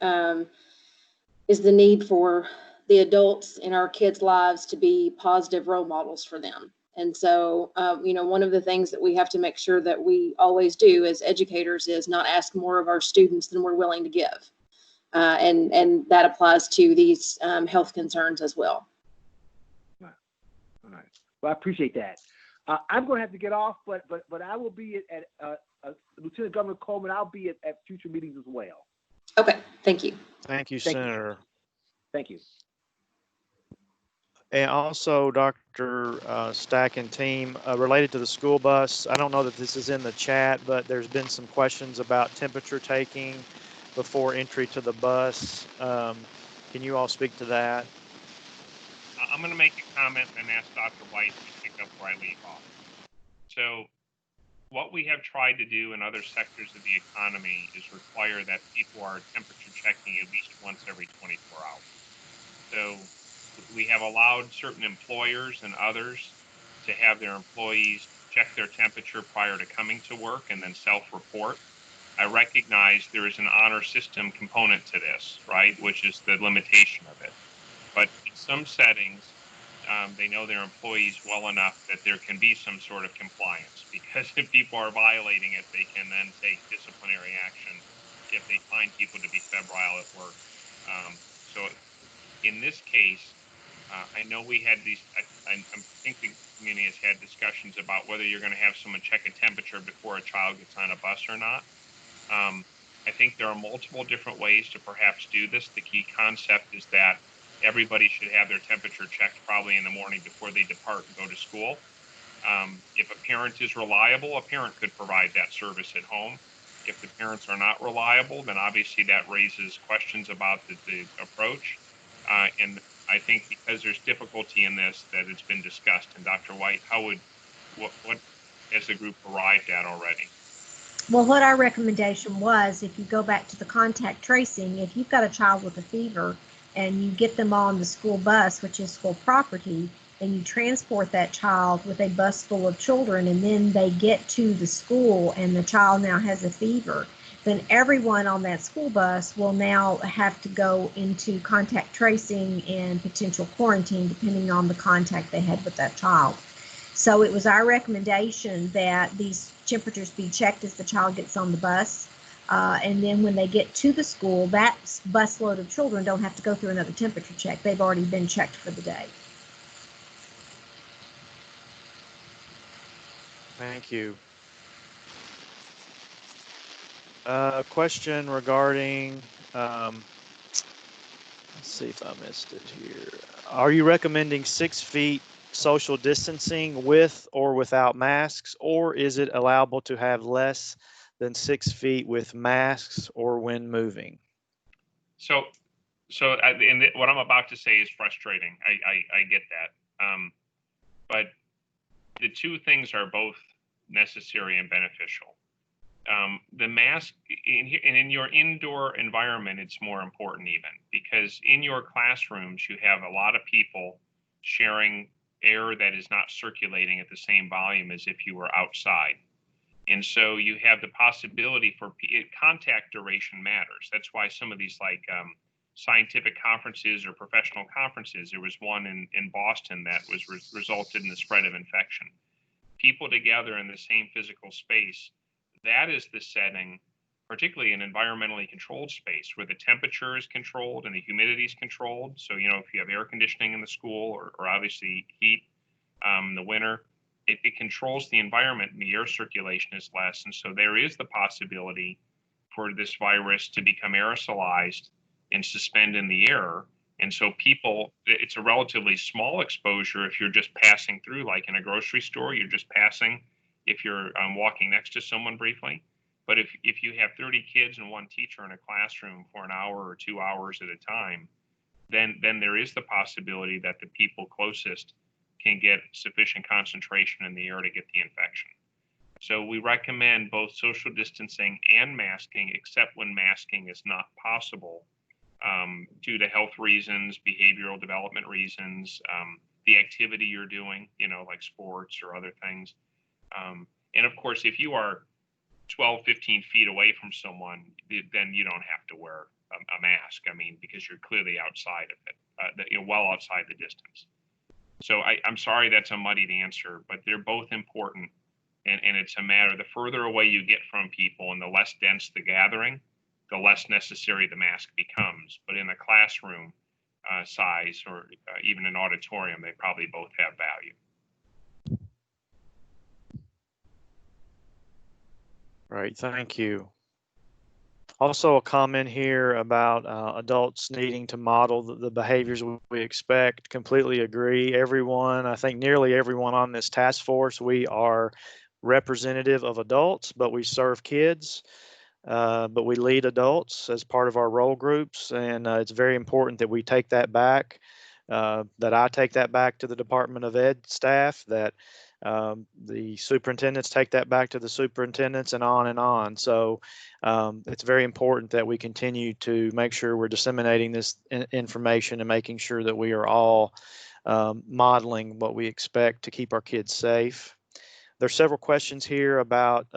is the need for the adults in our kids' lives to be positive role models for them. And so, one of the things that we have to make sure that we always do as educators is not ask more of our students than we're willing to give. And that applies to these health concerns as well. All right. Well, I appreciate that. I'm going to have to get off, but I will be at Lieutenant Governor Coleman. I'll be at future meetings as well. Okay. Thank you. Thank you, Senator. Thank you. And also, Dr. Stack and team, related to the school bus, I don't know that this is in the chat, but there's been some questions about temperature taking before entry to the bus. Can you all speak to that? I'm going to make a comment and ask Dr. White to pick up where I leave off. So what we have tried to do in other sectors of the economy is require that people are temperature checking at least once every 24 hours. So we have allowed certain employers and others to have their employees check their temperature prior to coming to work and then self-report. I recognize there is an honor system component to this, right, which is the limitation of it. But in some settings, they know their employees well enough that there can be some sort of compliance, because if people are violating it, they can then take disciplinary action if they find people to be febrile at work. So in this case, I know we had these, I think the community has had discussions about whether you're going to have someone check a temperature before a child gets on a bus or not. I think there are multiple different ways to perhaps do this. The key concept is that everybody should have their temperature checked probably in the morning before they depart and go to school. If a parent is reliable, a parent could provide that service at home. If the parents are not reliable, then obviously that raises questions about the approach. And I think because there's difficulty in this, that it's been discussed. And Dr. White, what has the group arrived at already? Well, what our recommendation was, if you go back to the contact tracing, if you've got a child with a fever and you get them on the school bus, which is school property, and you transport that child with a bus full of children, and then they get to the school and the child now has a fever, then everyone on that school bus will now have to go into contact tracing and potential quarantine, depending on the contact they had with that child. So it was our recommendation that these temperatures be checked as the child gets on the bus. And then when they get to the school, that busload of children don't have to go through another temperature check. They've already been checked for the day. Thank you. Question regarding, let's see if I missed it here. Are you recommending 6 feet social distancing with or without masks, or is it allowable to have less than 6 feet with masks or when moving? So and what I'm about to say is frustrating. I get that. But the two things are both necessary and beneficial. The mask in your indoor environment, it's more important even because in your classrooms, you have a lot of people sharing air that is not circulating at the same volume as if you were outside. And so you have the possibility for contact duration matters. That's why some of these like scientific conferences or professional conferences, there was one in Boston that was resulted in the spread of infection. People together in the same physical space, that is the setting, particularly an environmentally controlled space where the temperature is controlled and the humidity is controlled. So, you know, if you have air conditioning in the school or obviously heat in the winter, it controls the environment and the air circulation is less. And so there is the possibility for this virus to become aerosolized and suspend in the air. And so people, it's a relatively small exposure if you're just passing through, like in a grocery store, you're just passing if you're walking next to someone briefly. But if you have 30 kids and one teacher in a classroom for an hour or 2 hours at a time, then there is the possibility that the people closest can get sufficient concentration in the air to get the infection. So we recommend both social distancing and masking, except when masking is not possible due to health reasons, behavioral development reasons, the activity you're doing, you know, like sports or other things. And of course, if you are 12, 15 feet away from someone, then you don't have to wear a mask. I mean, because you're clearly outside of it, you're well outside the distance. So I'm sorry that's a muddied answer, but they're both important. And it's a matter, the further away you get from people and the less dense the gathering, the less necessary the mask becomes. But in a classroom size or even an auditorium, they probably both have value. Right, thank you. Also a comment here about adults needing to model the behaviors we expect. Completely agree. Everyone, I think nearly everyone on this task force, we are representative of adults, but we serve kids. But we lead adults as part of our role groups, and it's very important that we take that back, that I take that back to the Department of Ed staff, that the superintendents take that back to the superintendents, and on and on. So it's very important that we continue to make sure we're disseminating this information and making sure that we are all modeling what we expect to keep our kids safe. There's several questions here about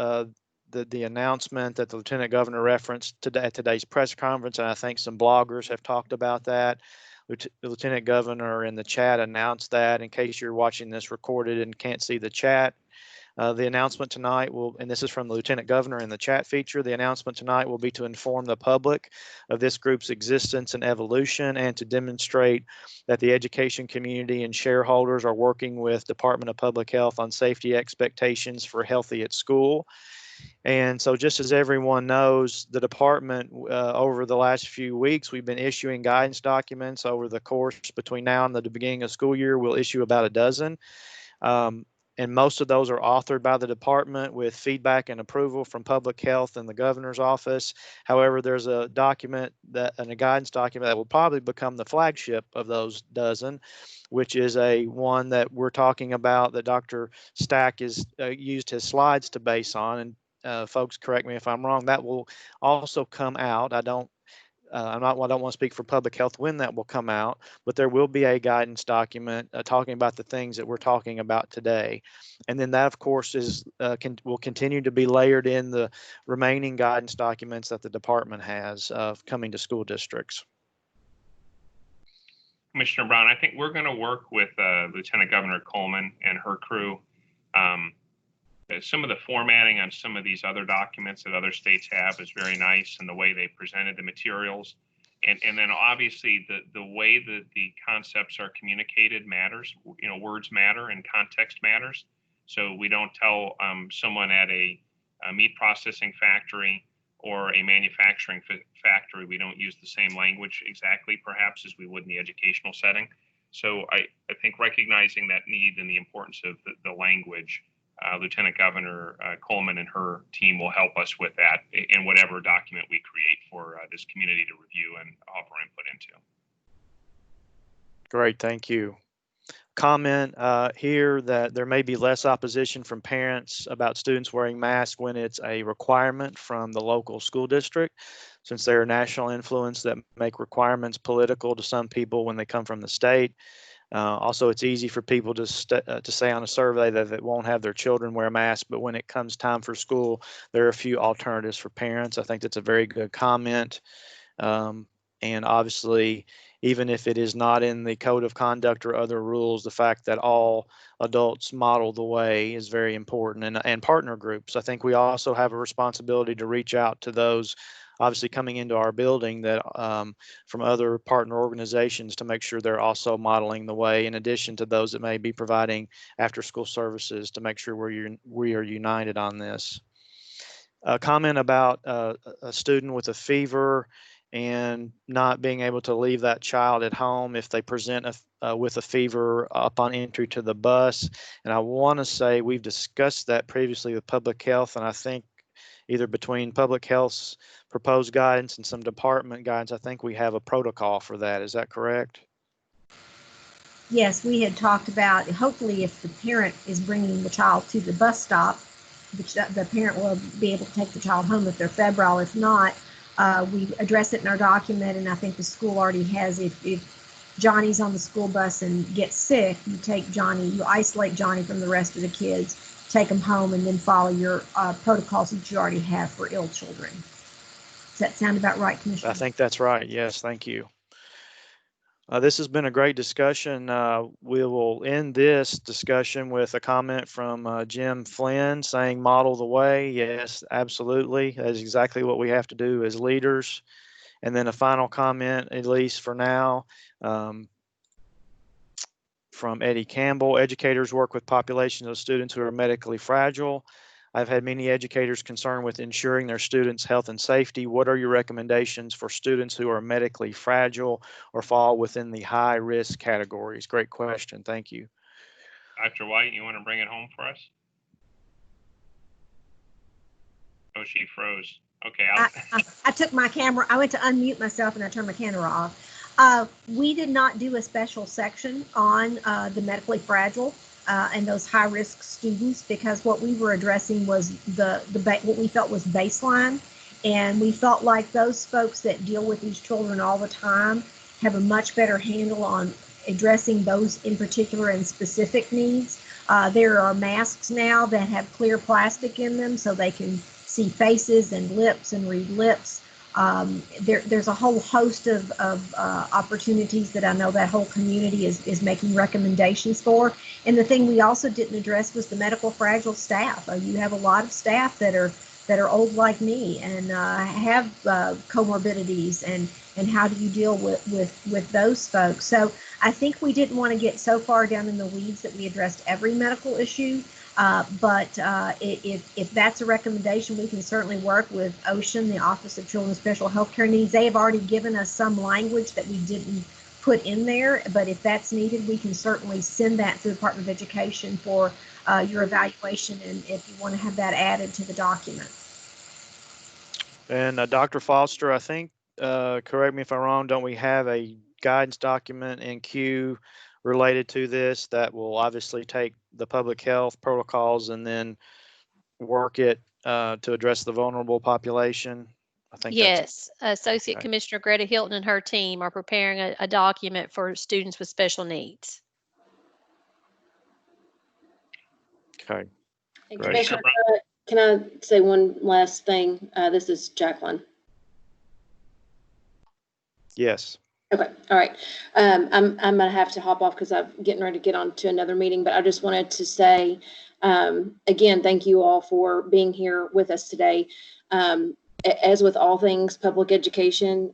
the announcement that the Lieutenant Governor referenced today at today's press conference, and I think some bloggers have talked about that. The Lieutenant Governor in the chat announced that. In case you're watching this recorded and can't see the chat, the announcement tonight will, and this is from the Lieutenant Governor in the chat feature, the announcement tonight will be to inform the public of this group's existence and evolution, and to demonstrate that the education community and shareholders are working with Department of Public Health on safety expectations for Healthy at School. And so just as everyone knows, the department over the last few weeks, we've been issuing guidance documents over the course between now and the beginning of school year. We'll issue about a dozen. And most of those are authored by the department with feedback and approval from public health and the governor's office. However, there's a document and a guidance document that will probably become the flagship of those dozen, which is one that we're talking about that Dr. Stack is used his slides to base on. And folks, correct me if I'm wrong, that will also come out. I don't want to speak for public health when that will come out, but there will be a guidance document talking about the things that we're talking about today. And then that, of course, will continue to be layered in the remaining guidance documents that the department has coming to school districts. Commissioner Brown, I think we're going to work with Lieutenant Governor Coleman and her crew. Some of the formatting on some of these other documents that other states have is very nice, and the way they presented the materials. And then obviously the way that the concepts are communicated matters. You know, words matter and context matters. So we don't tell someone at a meat processing factory or a manufacturing factory, we don't use the same language exactly, perhaps, as we would in the educational setting. So I think recognizing that need and the importance of the language, Lieutenant Governor Coleman and her team will help us with that in whatever document we create for this community to review and offer input into. Great, thank you. Comment here that there may be less opposition from parents about students wearing masks when it's a requirement from the local school district, since there are national influence that make requirements political to some people when they come from the state. Also, it's easy for people to say on a survey that they won't have their children wear masks, but when it comes time for school, there are a few alternatives for parents. I think that's a very good comment. And obviously, even if it is not in the code of conduct or other rules, the fact that all adults model the way is very important. And partner groups, I think we also have a responsibility to reach out to those obviously coming into our building that from other partner organizations to make sure they're also modeling the way, in addition to those that may be providing after school services, to make sure we are united on this. A comment about a student with a fever and not being able to leave that child at home if they present with a fever upon entry to the bus. And I want to say we've discussed that previously with public health, and I think either between public health's proposed guidance and some department guidance, I think we have a protocol for that. Is that correct? Yes, we had talked about, hopefully if the parent is bringing the child to the bus stop, the parent will be able to take the child home if they're febrile. If not, we address it in our document, and I think the school already has, if Johnny's on the school bus and gets sick, you take Johnny, you isolate Johnny from the rest of the kids, take them home, and then follow your protocols that you already have for ill children. Does that sound about right, Commissioner? I think that's right. Yes, thank you. This has been a great discussion. We will end this discussion with a comment from Jim Flynn saying model the way. Yes, absolutely. That is exactly what we have to do as leaders. And then a final comment, at least for now, from Eddie Campbell. Educators work with populations of students who are medically fragile. I've had many educators concerned with ensuring their students' health and safety. What are your recommendations for students who are medically fragile or fall within the high risk categories? Great question. Thank you. Dr. White, you want to bring it home for us? Oh, she froze. Okay. I took my camera, I went to unmute myself and I turned my camera off. We did not do a special section on the medically fragile and those high risk students, because what we were addressing was what we felt was baseline. And we felt like those folks that deal with these children all the time have a much better handle on addressing those in particular and specific needs. There are masks now that have clear plastic in them so they can see faces and lips and read lips. There's a whole host of opportunities that I know that whole community is making recommendations for. And the thing we also didn't address was the medical fragile staff. You have a lot of staff that are old like me and have comorbidities, and how do you deal with those folks? So I think we didn't want to get so far down in the weeds that we addressed every medical issue. But if that's a recommendation, we can certainly work with OCEAN, the Office of Children with Special Healthcare Needs. They have already given us some language that we didn't put in there, but if that's needed, we can certainly send that to the Department of Education for your evaluation, and if you want to have that added to the document. And Dr. Foster, I think, correct me if I'm wrong, don't we have a guidance document in queue related to this that will obviously take the public health protocols and then work it to address the vulnerable population? I think Yes, Associate okay. Commissioner Greta Hilton and her team are preparing a document for students with special needs. Okay. And Great. Commissioner, can I say one last thing? This is Jacqueline. Yes. Okay, all right. I'm gonna have to hop off because I'm getting ready to get on to another meeting, but I just wanted to say, again, thank you all for being here with us today. As with all things public education,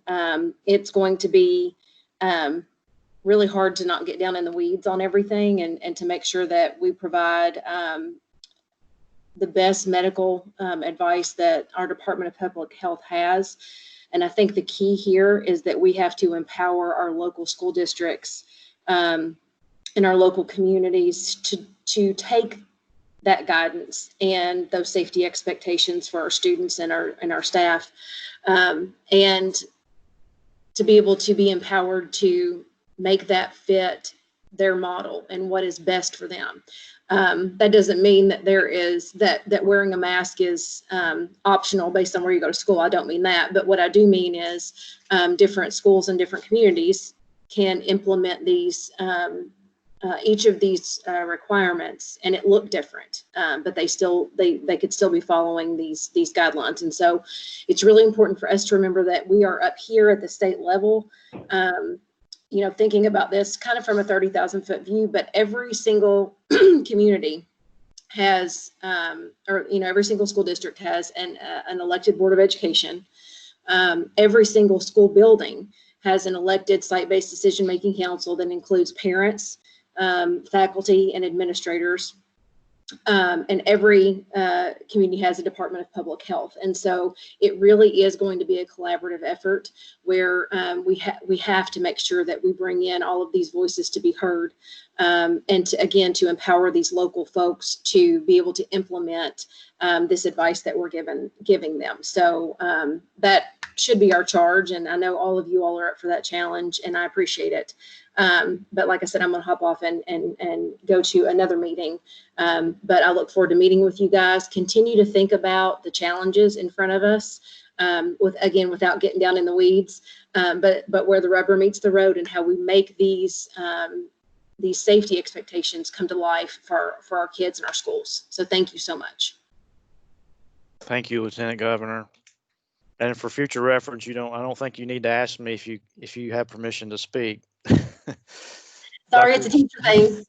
it's going to be really hard to not get down in the weeds on everything and to make sure that we provide the best medical advice that our Department of Public Health has. And I think the key here is that we have to empower our local school districts and our local communities to take that guidance and those safety expectations for our students and our staff, and to be able to be empowered to make that fit their model and what is best for them. That doesn't mean that that wearing a mask is optional based on where you go to school. I don't mean that, but what I do mean is different schools and different communities can implement these each of these requirements, and it look different, but they could still be following these guidelines. And so it's really important for us to remember that we are up here at the state level, thinking about this kind of from a 30,000 foot view, but every single community has, every single school district has an elected board of education. Every single school building has an elected site-based decision-making council that includes parents, faculty, and administrators. And every community has a Department of Public Health. And so it really is going to be a collaborative effort where we have to make sure that we bring in all of these voices to be heard, and to empower these local folks to be able to implement this advice that we're giving them. So that should be our charge. And I know all of you all are up for that challenge, and I appreciate it. But like I said, I'm going to hop off and go to another meeting. But I look forward to meeting with you guys. Continue to think about the challenges in front of us, without getting down in the weeds, but where the rubber meets the road and how we make these safety expectations come to life for our kids and our schools. So thank you so much. Thank you, Lieutenant Governor. And for future reference, I don't think you need to ask me if you have permission to speak. Sorry, it's a teacher thing.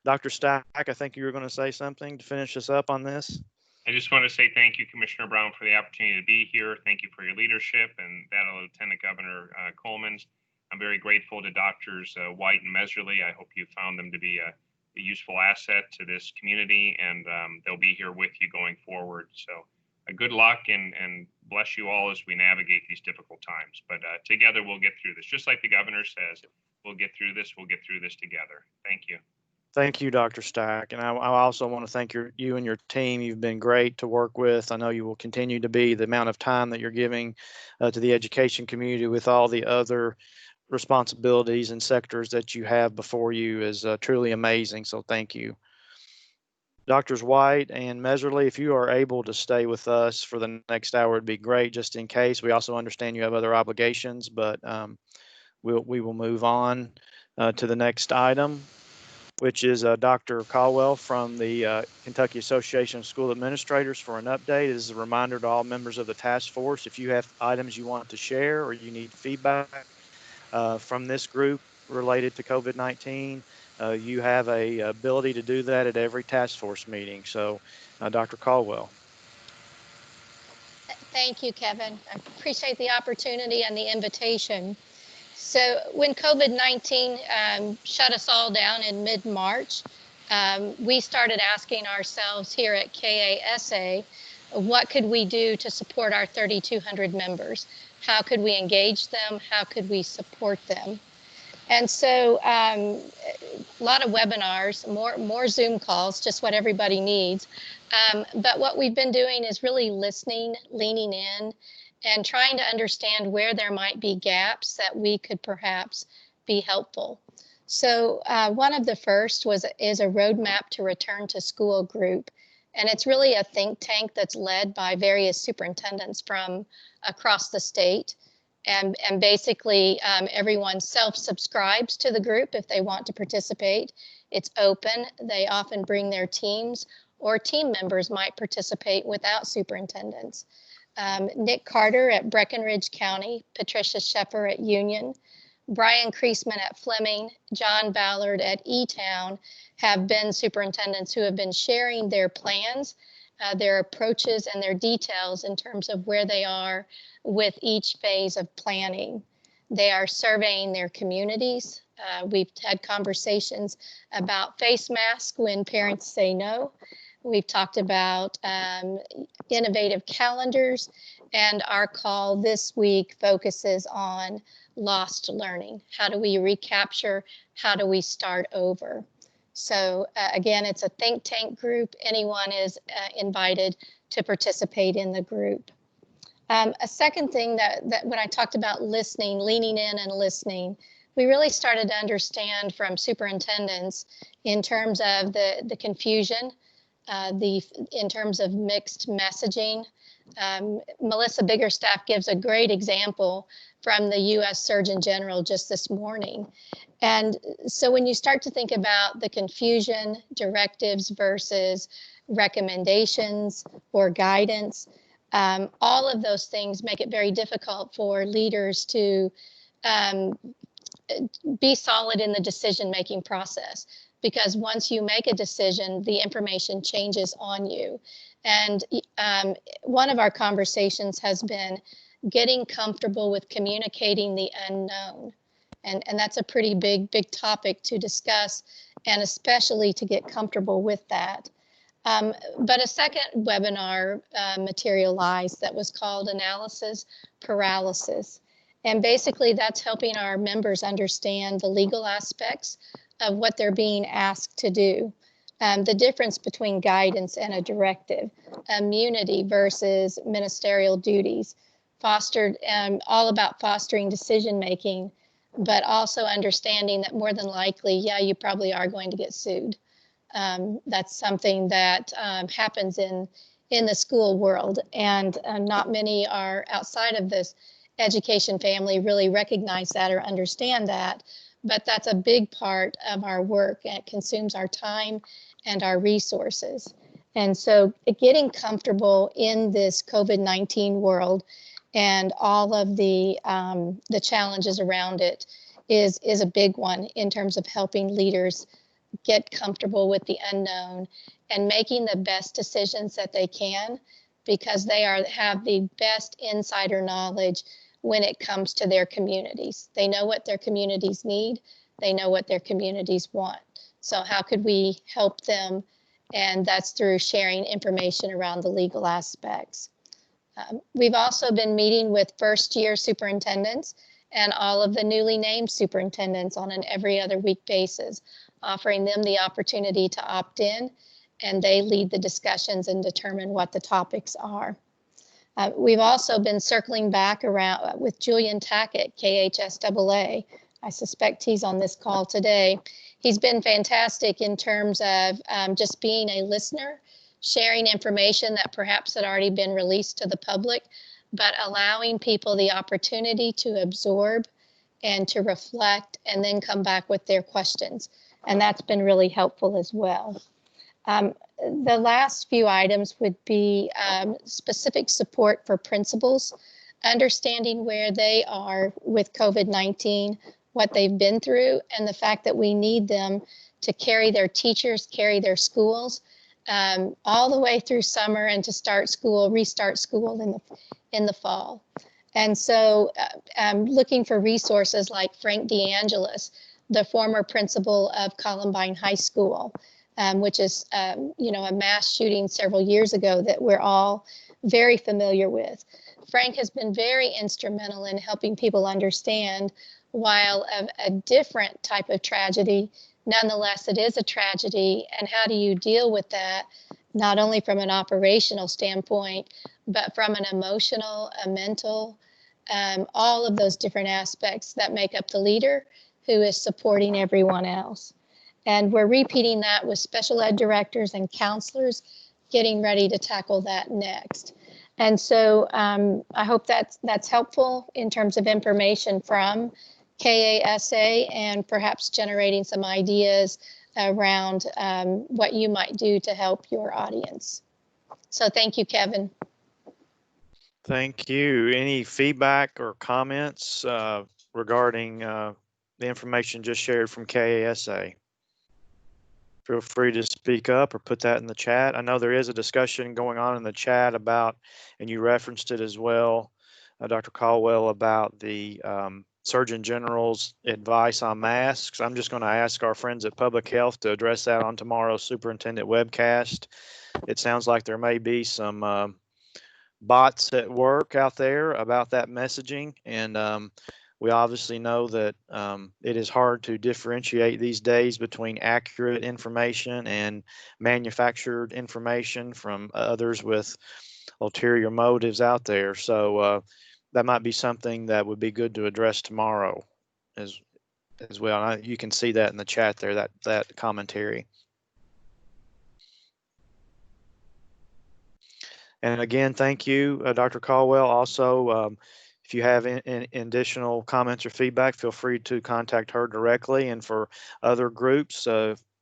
Dr. Stack, I think you were going to say something to finish us up on this. I just want to say thank you, Commissioner Brown, for the opportunity to be here. Thank you for your leadership, and that of Lieutenant Governor Coleman's. I'm very grateful to Doctors White and Meserly. I hope you found them to be a useful asset to this community, and they'll be here with you going forward. So good luck and bless you all as we navigate these difficult times. But together we'll get through this. Just like the governor says, we'll get through this. We'll get through this together. Thank you. Thank you, Dr. Stack. And I also want to thank you and your team. You've been great to work with. I know you will continue to be. The amount of time that you're giving to the education community with all the other responsibilities and sectors that you have before you is truly amazing. So thank you. Doctors White and Meserly, if you are able to stay with us for the next hour, it'd be great, just in case. We also understand you have other obligations, but we will move on to the next item, which is Dr. Caldwell from the Kentucky Association of School Administrators for an update. This is a reminder to all members of the task force, if you have items you want to share or you need feedback from this group related to COVID-19, you have a ability to do that at every task force meeting. So Dr. Caldwell. Thank you, Kevin. I appreciate the opportunity and the invitation. So when COVID-19 shut us all down in mid-March, we started asking ourselves here at KASA, what could we do to support our 3,200 members? How could we engage them? How could we support them? And so a lot of webinars, more Zoom calls, just what everybody needs. But what we've been doing is really listening, leaning in, and trying to understand where there might be gaps that we could perhaps be helpful. So one of the first is a roadmap to return to school group. And it's really a think tank that's led by various superintendents from across the state. And basically everyone self-subscribes to the group if they want to participate. It's open. They often bring their teams, or team members might participate without superintendents. Nick Carter at Breckenridge County, Patricia Sheffer at Union, Brian Kreisman at Fleming, John Ballard at E-Town have been superintendents who have been sharing their plans, their approaches, and their details in terms of where they are with each phase of planning. They are surveying their communities. We've had conversations about face masks when parents say no. We've talked about innovative calendars, and our call this week focuses on lost learning. How do we recapture? How do we start over? So again, it's a think tank group. Anyone is invited to participate in the group. A second thing that when I talked about listening, leaning in and listening, we really started to understand from superintendents in terms of the confusion, in terms of mixed messaging. Melissa Biggerstaff gives a great example from the U.S. Surgeon General just this morning. And so when you start to think about the confusion, directives versus recommendations or guidance, all of those things make it very difficult for leaders to be solid in the decision-making process, because once you make a decision, the information changes on you. And one of our conversations has been getting comfortable with communicating the unknown. And that's a pretty big topic to discuss, and especially to get comfortable with that. But a second webinar materialized that was called Analysis Paralysis. And basically that's helping our members understand the legal aspects of what they're being asked to do. The difference between guidance and a directive, immunity versus ministerial duties, all about fostering decision-making, but also understanding that more than likely, yeah, you probably are going to get sued. That's something that happens in the school world, and not many are outside of this education family really recognize that or understand that, but that's a big part of our work, and it consumes our time and our resources. And so getting comfortable in this COVID-19 world and all of the challenges around it is a big one in terms of helping leaders get comfortable with the unknown and making the best decisions that they can, because they have the best insider knowledge when it comes to their communities. They know what their communities need. They know what their communities want. So how could we help them? And that's through sharing information around the legal aspects. We've also been meeting with first-year superintendents and all of the newly named superintendents on an every other week basis, offering them the opportunity to opt in, and they lead the discussions and determine what the topics are. We've also been circling back around with Julian Tackett, KHSAA. I suspect he's on this call today. He's been fantastic in terms of just being a listener, sharing information that perhaps had already been released to the public, but allowing people the opportunity to absorb and to reflect and then come back with their questions. And that's been really helpful as well. The last few items would be specific support for principals, understanding where they are with COVID-19, what they've been through, and the fact that we need them to carry their teachers, carry their schools all the way through summer and to restart school in the fall. And so looking for resources like Frank DeAngelis, the former principal of Columbine High School, which is a mass shooting several years ago that we're all very familiar with. Frank has been very instrumental in helping people understand, while a different type of tragedy, nonetheless it is a tragedy, and how do you deal with that, not only from an operational standpoint, but from an emotional, a mental, all of those different aspects that make up the leader who is supporting everyone else. And we're repeating that with special ed directors and counselors, getting ready to tackle that next. And so I hope that's helpful in terms of information from KASA and perhaps generating some ideas around what you might do to help your audience. So thank you, Kevin. Thank you. Any feedback or comments regarding the information just shared from KASA? Feel free to speak up or put that in the chat. I know there is a discussion going on in the chat about, and you referenced it as well, Dr. Caldwell, about the Surgeon General's advice on masks. I'm just going to ask our friends at Public Health to address that on tomorrow's superintendent webcast. It sounds like there may be some bots at work out there about that messaging, and we obviously know that it is hard to differentiate these days between accurate information and manufactured information from others with ulterior motives out there. So that might be something that would be good to address tomorrow as well. You can see that in the chat there, that commentary. And again, thank you, Dr. Caldwell. Also, if you have additional comments or feedback, feel free to contact her directly. And for other groups,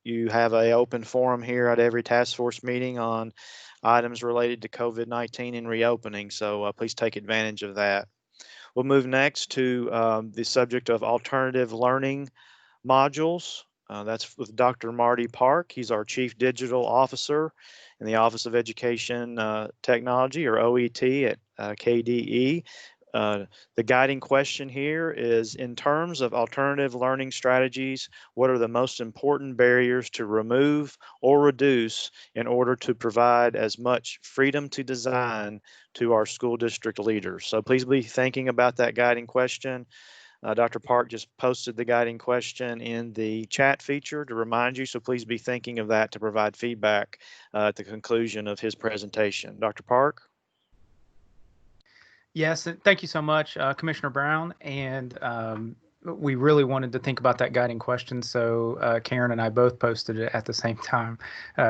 you have an open forum here at every task force meeting on items related to COVID-19 and reopening. So please take advantage of that. We'll move next to the subject of alternative learning modules. That's with Dr. Marty Park. He's our Chief Digital Officer in the Office of Education Technology, or OET, at KDE. The guiding question here is, in terms of alternative learning strategies, what are the most important barriers to remove or reduce in order to provide as much freedom to design to our school district leaders? So please be thinking about that guiding question. Dr. Park just posted the guiding question in the chat feature to remind you, so please be thinking of that to provide feedback at the conclusion of his presentation. Dr. Park? Yes, thank you so much, Commissioner Brown. And we really wanted to think about that guiding question, so Karen and I both posted it at the same time,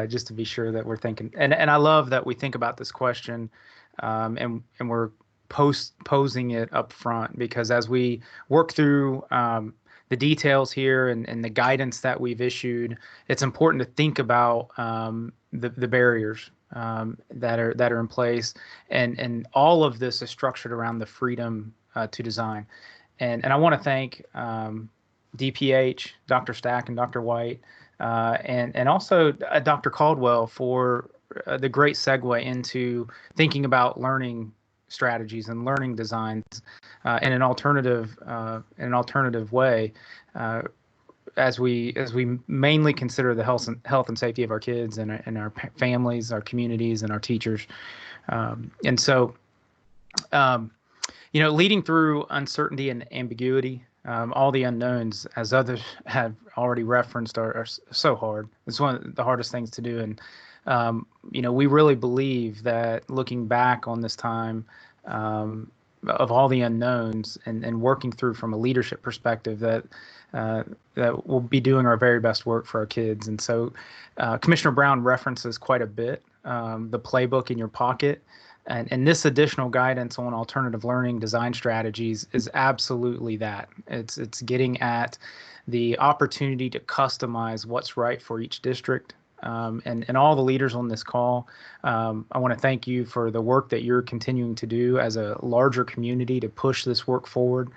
just to be sure that we're thinking. And I love that we think about this question, and we're posing it up front, because as we work through the details here and the guidance that we've issued, it's important to think about the barriers that are in place, and all of this is structured around the freedom to design. And I want to thank DPH, Dr. Stack, and Dr. White, and also Dr. Caldwell for the great segue into thinking about learning strategies and learning designs in an alternative way, as we mainly consider the health and safety of our kids and our families, our communities, and our teachers. And so, leading through uncertainty and ambiguity, all the unknowns, as others have already referenced, are so hard. It's one of the hardest things to do. And we really believe that looking back on this time of all the unknowns and working through from a leadership perspective, that we'll be doing our very best work for our kids. And so Commissioner Brown references quite a bit the playbook in your pocket. And this additional guidance on alternative learning design strategies is absolutely that. It's getting at the opportunity to customize what's right for each district. And all the leaders on this call, I want to thank you for the work that you're continuing to do as a larger community to push this work forward.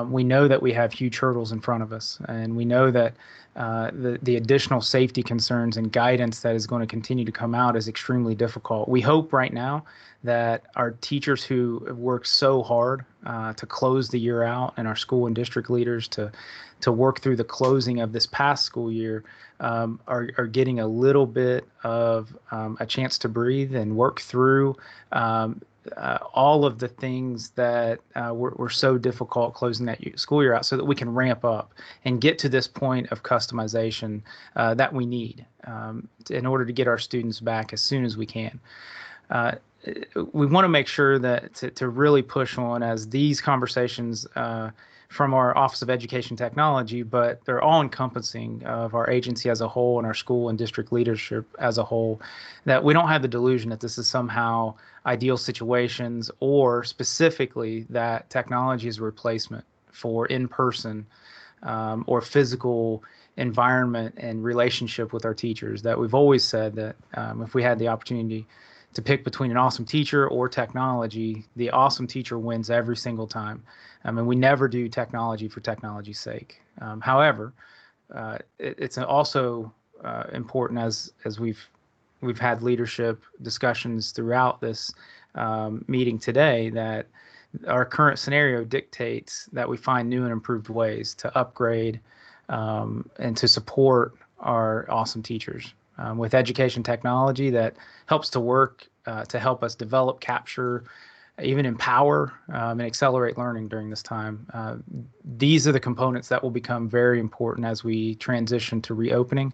We know that we have huge hurdles in front of us, and we know that the additional safety concerns and guidance that is going to continue to come out is extremely difficult. We hope right now that our teachers who have worked so hard to close the year out, and our school and district leaders to work through the closing of this past school year, are getting a little bit of a chance to breathe and work through all of the things that were so difficult closing that school year out, so that we can ramp up and get to this point of customization that we need in order to get our students back as soon as we can. We want to make sure that to really push on, as these conversations from our Office of Education Technology, but they're all encompassing of our agency as a whole and our school and district leadership as a whole, that we don't have the delusion that this is somehow ideal situations, or specifically that technology is a replacement for in-person or physical environment and relationship with our teachers. That we've always said that if we had the opportunity to pick between an awesome teacher or technology, the awesome teacher wins every single time. I mean, we never do technology for technology's sake. However, it's also important as we've had leadership discussions throughout this meeting today, that our current scenario dictates that we find new and improved ways to upgrade and to support our awesome teachers with education technology that helps to work to help us develop, capture, even empower and accelerate learning during this time. These are the components that will become very important as we transition to reopening.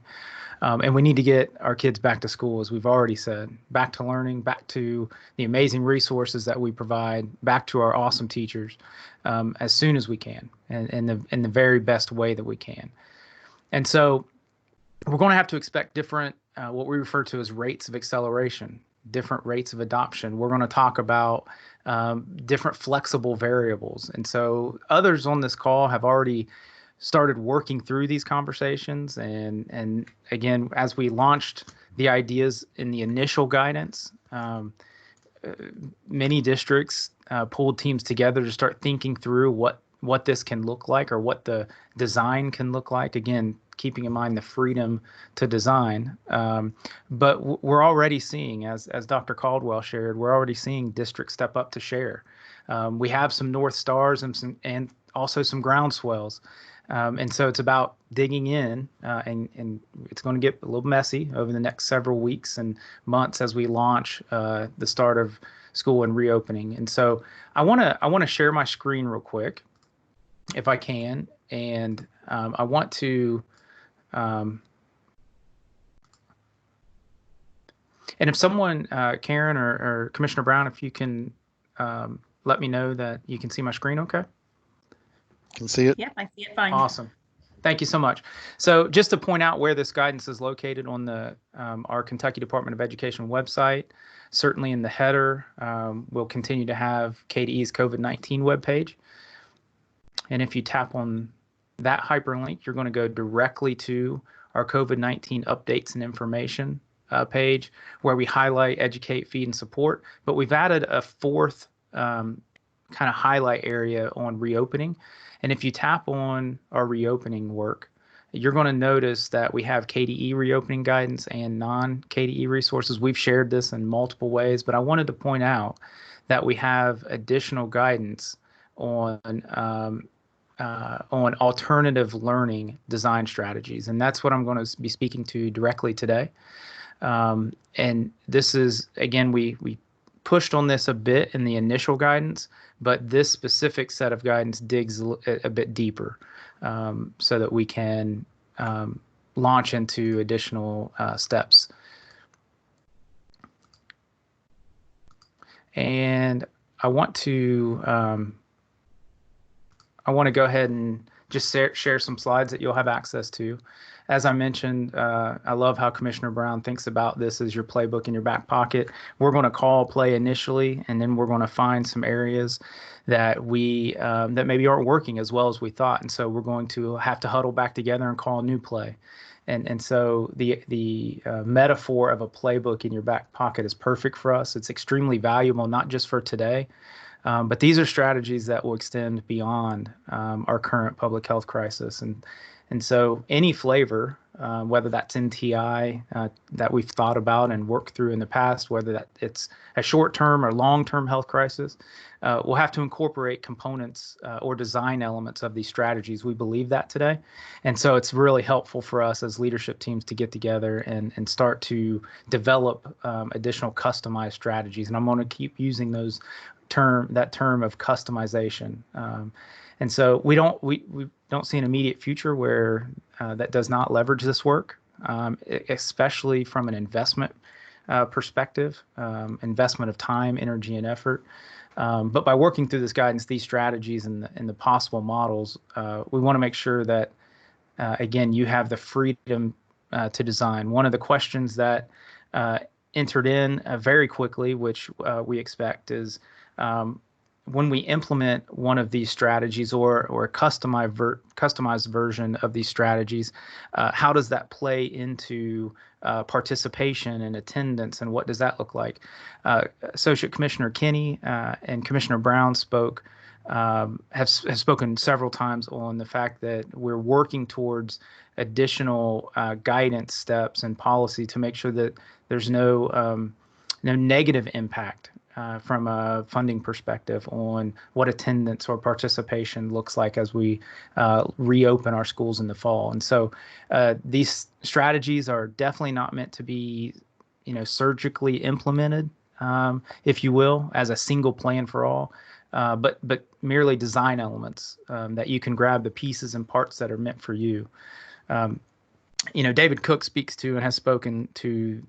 And we need to get our kids back to school, as we've already said, back to learning, back to the amazing resources that we provide, back to our awesome teachers as soon as we can, and in the very best way that we can. And so we're going to have to expect different, what we refer to as rates of acceleration, different rates of adoption. We're going to talk about different flexible variables. And so others on this call have already started working through these conversations. And again, as we launched the ideas in the initial guidance, many districts pulled teams together to start thinking through what this can look like, or what the design can look like. Again, keeping in mind the freedom to design. But we're already seeing, as Dr. Caldwell shared, we're already seeing districts step up to share. We have some North Stars and also some groundswells. And so it's about digging in, and it's going to get a little messy over the next several weeks and months as we launch the start of school and reopening. And so I want to share my screen real quick, if I can, and I want to. And if someone, Karen or Commissioner Brown, if you can let me know that you can see my screen, okay? Can see it. Yep, I see it fine. Awesome. Thank you so much. So just to point out where this guidance is located on the our Kentucky Department of Education website, certainly in the header, we'll continue to have KDE's COVID-19 webpage. And if you tap on that hyperlink, you're going to go directly to our COVID-19 updates and information page, where we highlight, educate, feed, and support. But we've added a fourth kind of highlight area on reopening. And if you tap on our reopening work, you're going to notice that we have KDE reopening guidance and non-KDE resources. We've shared this in multiple ways, but I wanted to point out that we have additional guidance on alternative learning design strategies. And that's what I'm going to be speaking to directly today. And this is, again, we pushed on this a bit in the initial guidance, but this specific set of guidance digs a bit deeper so that we can launch into additional steps. And I want to go ahead and just share some slides that you'll have access to. As I mentioned, I love how Commissioner Brown thinks about this as your playbook in your back pocket. We're going to call play initially, and then we're going to find some areas that we that maybe aren't working as well as we thought, and so we're going to have to huddle back together and call a new play. And so the metaphor of a playbook in your back pocket is perfect for us. It's extremely valuable, not just for today, but these are strategies that will extend beyond our current public health crisis. And so any flavor, whether that's NTI that we've thought about and worked through in the past, whether that it's a short-term or long-term health crisis, we'll have to incorporate components or design elements of these strategies. We believe that today. And so it's really helpful for us as leadership teams to get together and start to develop additional customized strategies. And I'm going to keep using that term of customization. And so we don't see an immediate future where that does not leverage this work, especially from an investment perspective, investment of time, energy, and effort. But by working through this guidance, these strategies and the possible models, we want to make sure that, again, you have the freedom to design. One of the questions that entered in very quickly, which we expect, is when we implement one of these strategies or a customized version of these strategies, how does that play into participation and attendance, and what does that look like? Associate Commissioner Kinney and Commissioner Brown have spoken several times on the fact that we're working towards additional guidance steps and policy to make sure that there's no negative impact from a funding perspective on what attendance or participation looks like as we reopen our schools in the fall. And so these strategies are definitely not meant to be, surgically implemented, if you will, as a single plan for all, but merely design elements that you can grab the pieces and parts that are meant for you. David Cook speaks to and has spoken to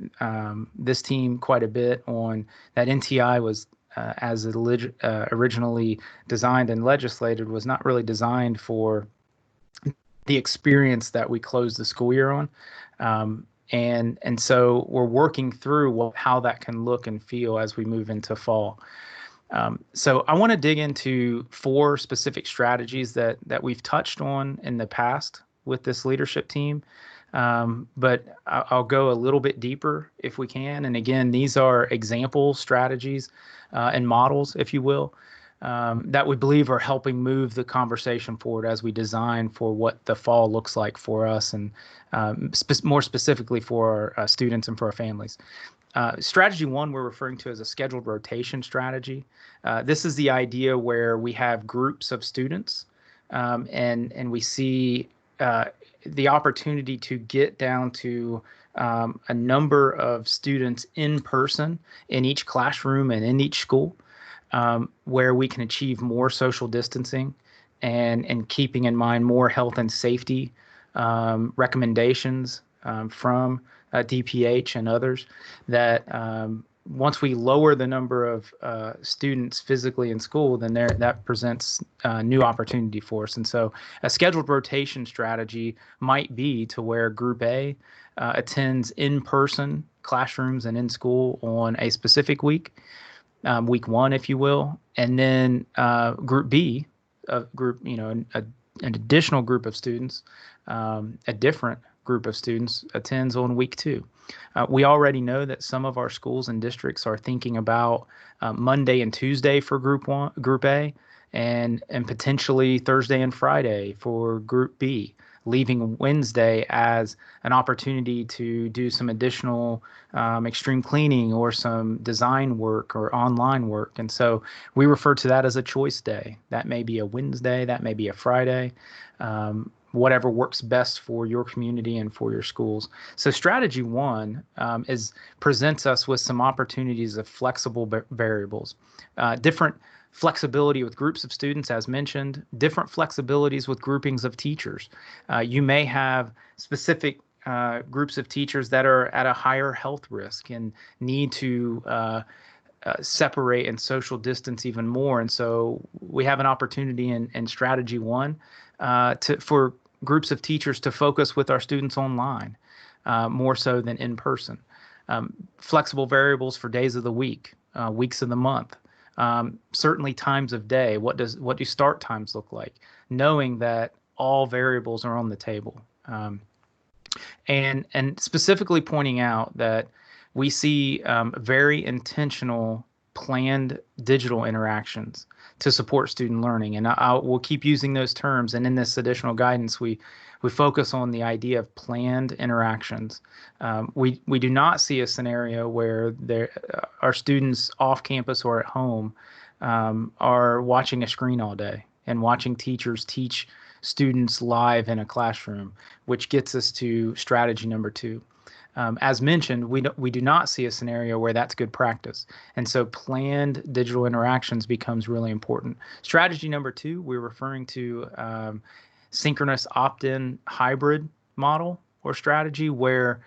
this team quite a bit on that NTI was, as it originally designed and legislated, was not really designed for the experience that we closed the school year on. And so we're working through how that can look and feel as we move into fall. So I want to dig into 4 specific strategies that we've touched on in the past with this leadership team. But I'll go a little bit deeper if we can. And again, these are example strategies and models, if you will, that we believe are helping move the conversation forward as we design for what the fall looks like for us, and more specifically for our students and for our families. Strategy 1 we're referring to as a scheduled rotation strategy. This is the idea where we have groups of students and we see the opportunity to get down to a number of students in person in each classroom and in each school, where we can achieve more social distancing and keeping in mind more health and safety recommendations from DPH and others, that once we lower the number of students physically in school, then that presents new opportunity for us. And so a scheduled rotation strategy might be to where Group A attends in-person classrooms and in school on a specific week, week 1, if you will, and then Group B, an additional group of students, a different group of students attends on week 2. We already know that some of our schools and districts are thinking about Monday and Tuesday for Group A, and potentially Thursday and Friday for Group B, leaving Wednesday as an opportunity to do some additional extreme cleaning or some design work or online work. And so we refer to that as a choice day. That may be a Wednesday, that may be a Friday, whatever works best for your community and for your schools. So strategy 1 presents us with some opportunities of flexible variables, different flexibility with groups of students, as mentioned, different flexibilities with groupings of teachers. You may have specific groups of teachers that are at a higher health risk and need to separate and social distance even more. And so we have an opportunity in strategy 1 for groups of teachers to focus with our students online, more so than in person. Flexible variables for days of the week, weeks of the month, certainly times of day. What do start times look like? Knowing that all variables are on the table, and specifically pointing out that we see very intentional, planned digital interactions to support student learning. And we'll keep using those terms. And in this additional guidance, we focus on the idea of planned interactions. We do not see a scenario where our students off campus or at home are watching a screen all day and watching teachers teach students live in a classroom, which gets us to strategy number 2. As mentioned, we do not see a scenario where that's good practice. And so planned digital interactions becomes really important. Strategy number 2, we're referring to synchronous opt-in hybrid model or strategy, where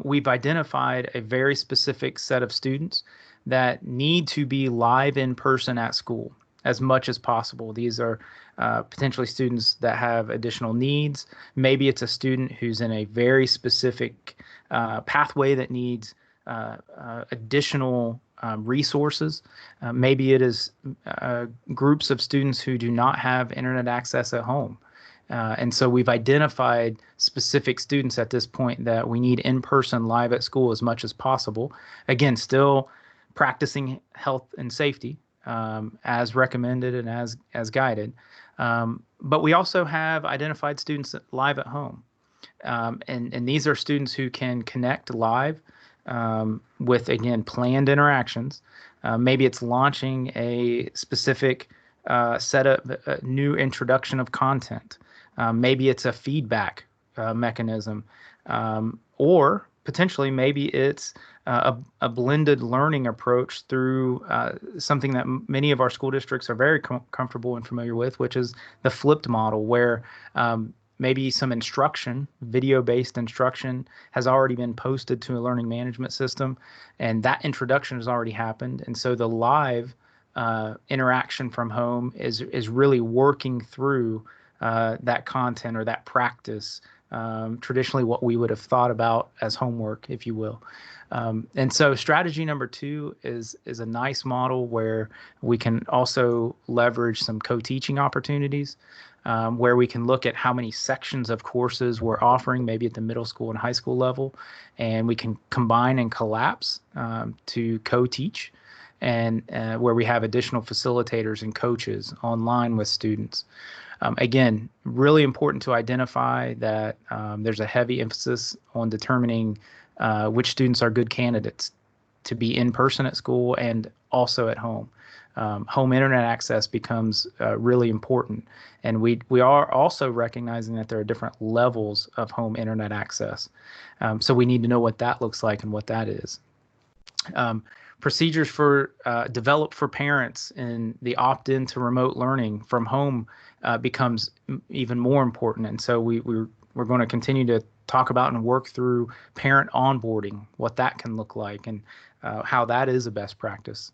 we've identified a very specific set of students that need to be live in person at school as much as possible. These are potentially students that have additional needs. Maybe it's a student who's in a very specific pathway that needs additional resources. Maybe it is groups of students who do not have internet access at home. And so we've identified specific students at this point that we need in person live at school as much as possible. Again, still practicing health and safety as recommended and as guided. But we also have identified students live at home. And these are students who can connect live with, again, planned interactions. Maybe it's launching a specific setup, a new introduction of content. Maybe it's a feedback mechanism, or potentially maybe it's a blended learning approach through something that many of our school districts are very comfortable and familiar with, which is the flipped model, where maybe some instruction, video-based instruction, has already been posted to a learning management system, and that introduction has already happened. And so the live interaction from home is really working through that content or that practice, traditionally what we would have thought about as homework, if you will. And so strategy number 2 is a nice model where we can also leverage some co-teaching opportunities, where we can look at how many sections of courses we're offering, maybe at the middle school and high school level, and we can combine and collapse to co-teach, and where we have additional facilitators and coaches online with students. Again, really important to identify that there's a heavy emphasis on determining which students are good candidates to be in person at school and also at home. Home internet access becomes really important, and we are also recognizing that there are different levels of home internet access. So we need to know what that looks like and what that is. Procedures for developed for parents in the opt-in to remote learning from home becomes even more important, and so we're going to continue to talk about and work through parent onboarding, what that can look like, and how that is a best practice.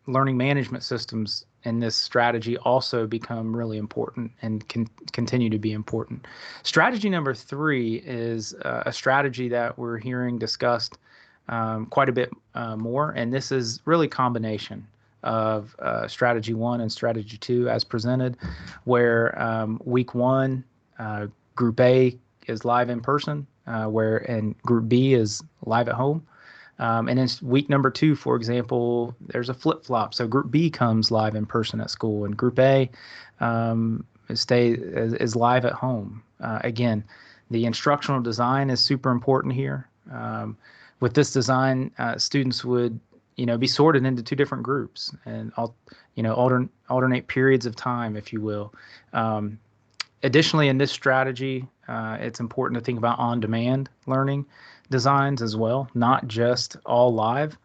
Learning management systems in this strategy also become really important and can continue to be important. Strategy number 3 is a strategy that we're hearing discussed quite a bit more, and this is really combination of strategy 1 and strategy 2 as presented, where week 1, group A is live in person, and group B is live at home. And in week number 2, for example, there's a flip-flop. So group B comes live in person at school, and group A is live at home. Again, the instructional design is super important here. With this design, students would, be sorted into 2 different groups, and alternate periods of time, if you will. Additionally, in this strategy, it's important to think about on-demand learning designs as well, not just all live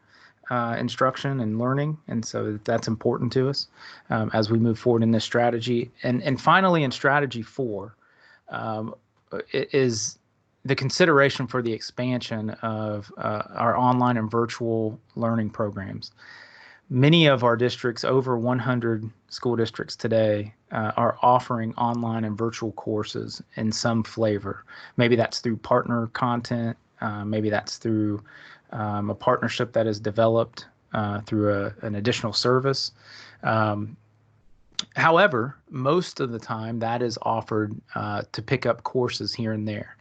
instruction and learning. And so that's important to us as we move forward in this strategy. And finally, in strategy 4, is the consideration for the expansion of our online and virtual learning programs. Many of our districts, over 100 school districts today, are offering online and virtual courses in some flavor. Maybe that's through partner content. Maybe that's through a partnership that is developed through an additional service. However, most of the time that is offered to pick up courses here and there.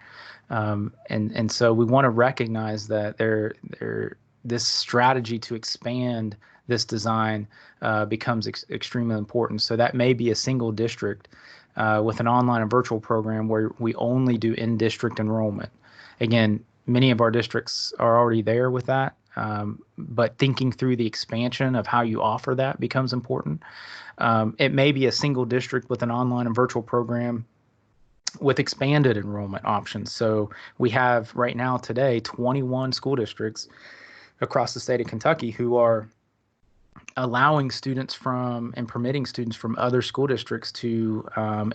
And so we want to recognize that this strategy to expand this design becomes extremely important. So that may be a single district with an online and virtual program where we only do in-district enrollment. Again, many of our districts are already there with that, but thinking through the expansion of how you offer that becomes important. It may be a single district with an online and virtual program with expanded enrollment options. So we have right now today 21 school districts across the state of Kentucky who are allowing students and permitting students from other school districts to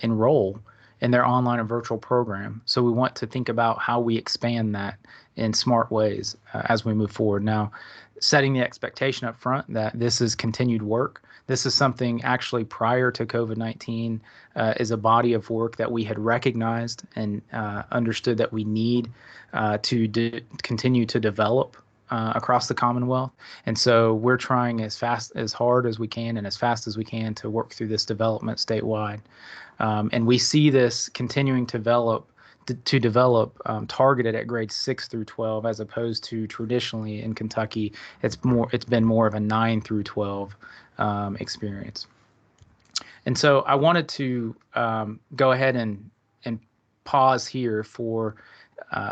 enroll in their online and virtual program. So we want to think about how we expand that in smart ways as we move forward. Now, setting the expectation up front that this is continued work. This is something actually prior to COVID-19 is a body of work that we had recognized and understood that we need to continue to develop across the Commonwealth. And so we're trying as hard as we can and as fast as we can to work through this development statewide. And we see this continuing to develop targeted at grades 6 through 12, as opposed to traditionally in Kentucky, it's been more of a 9 through 12 experience. And so I wanted to go ahead and pause here for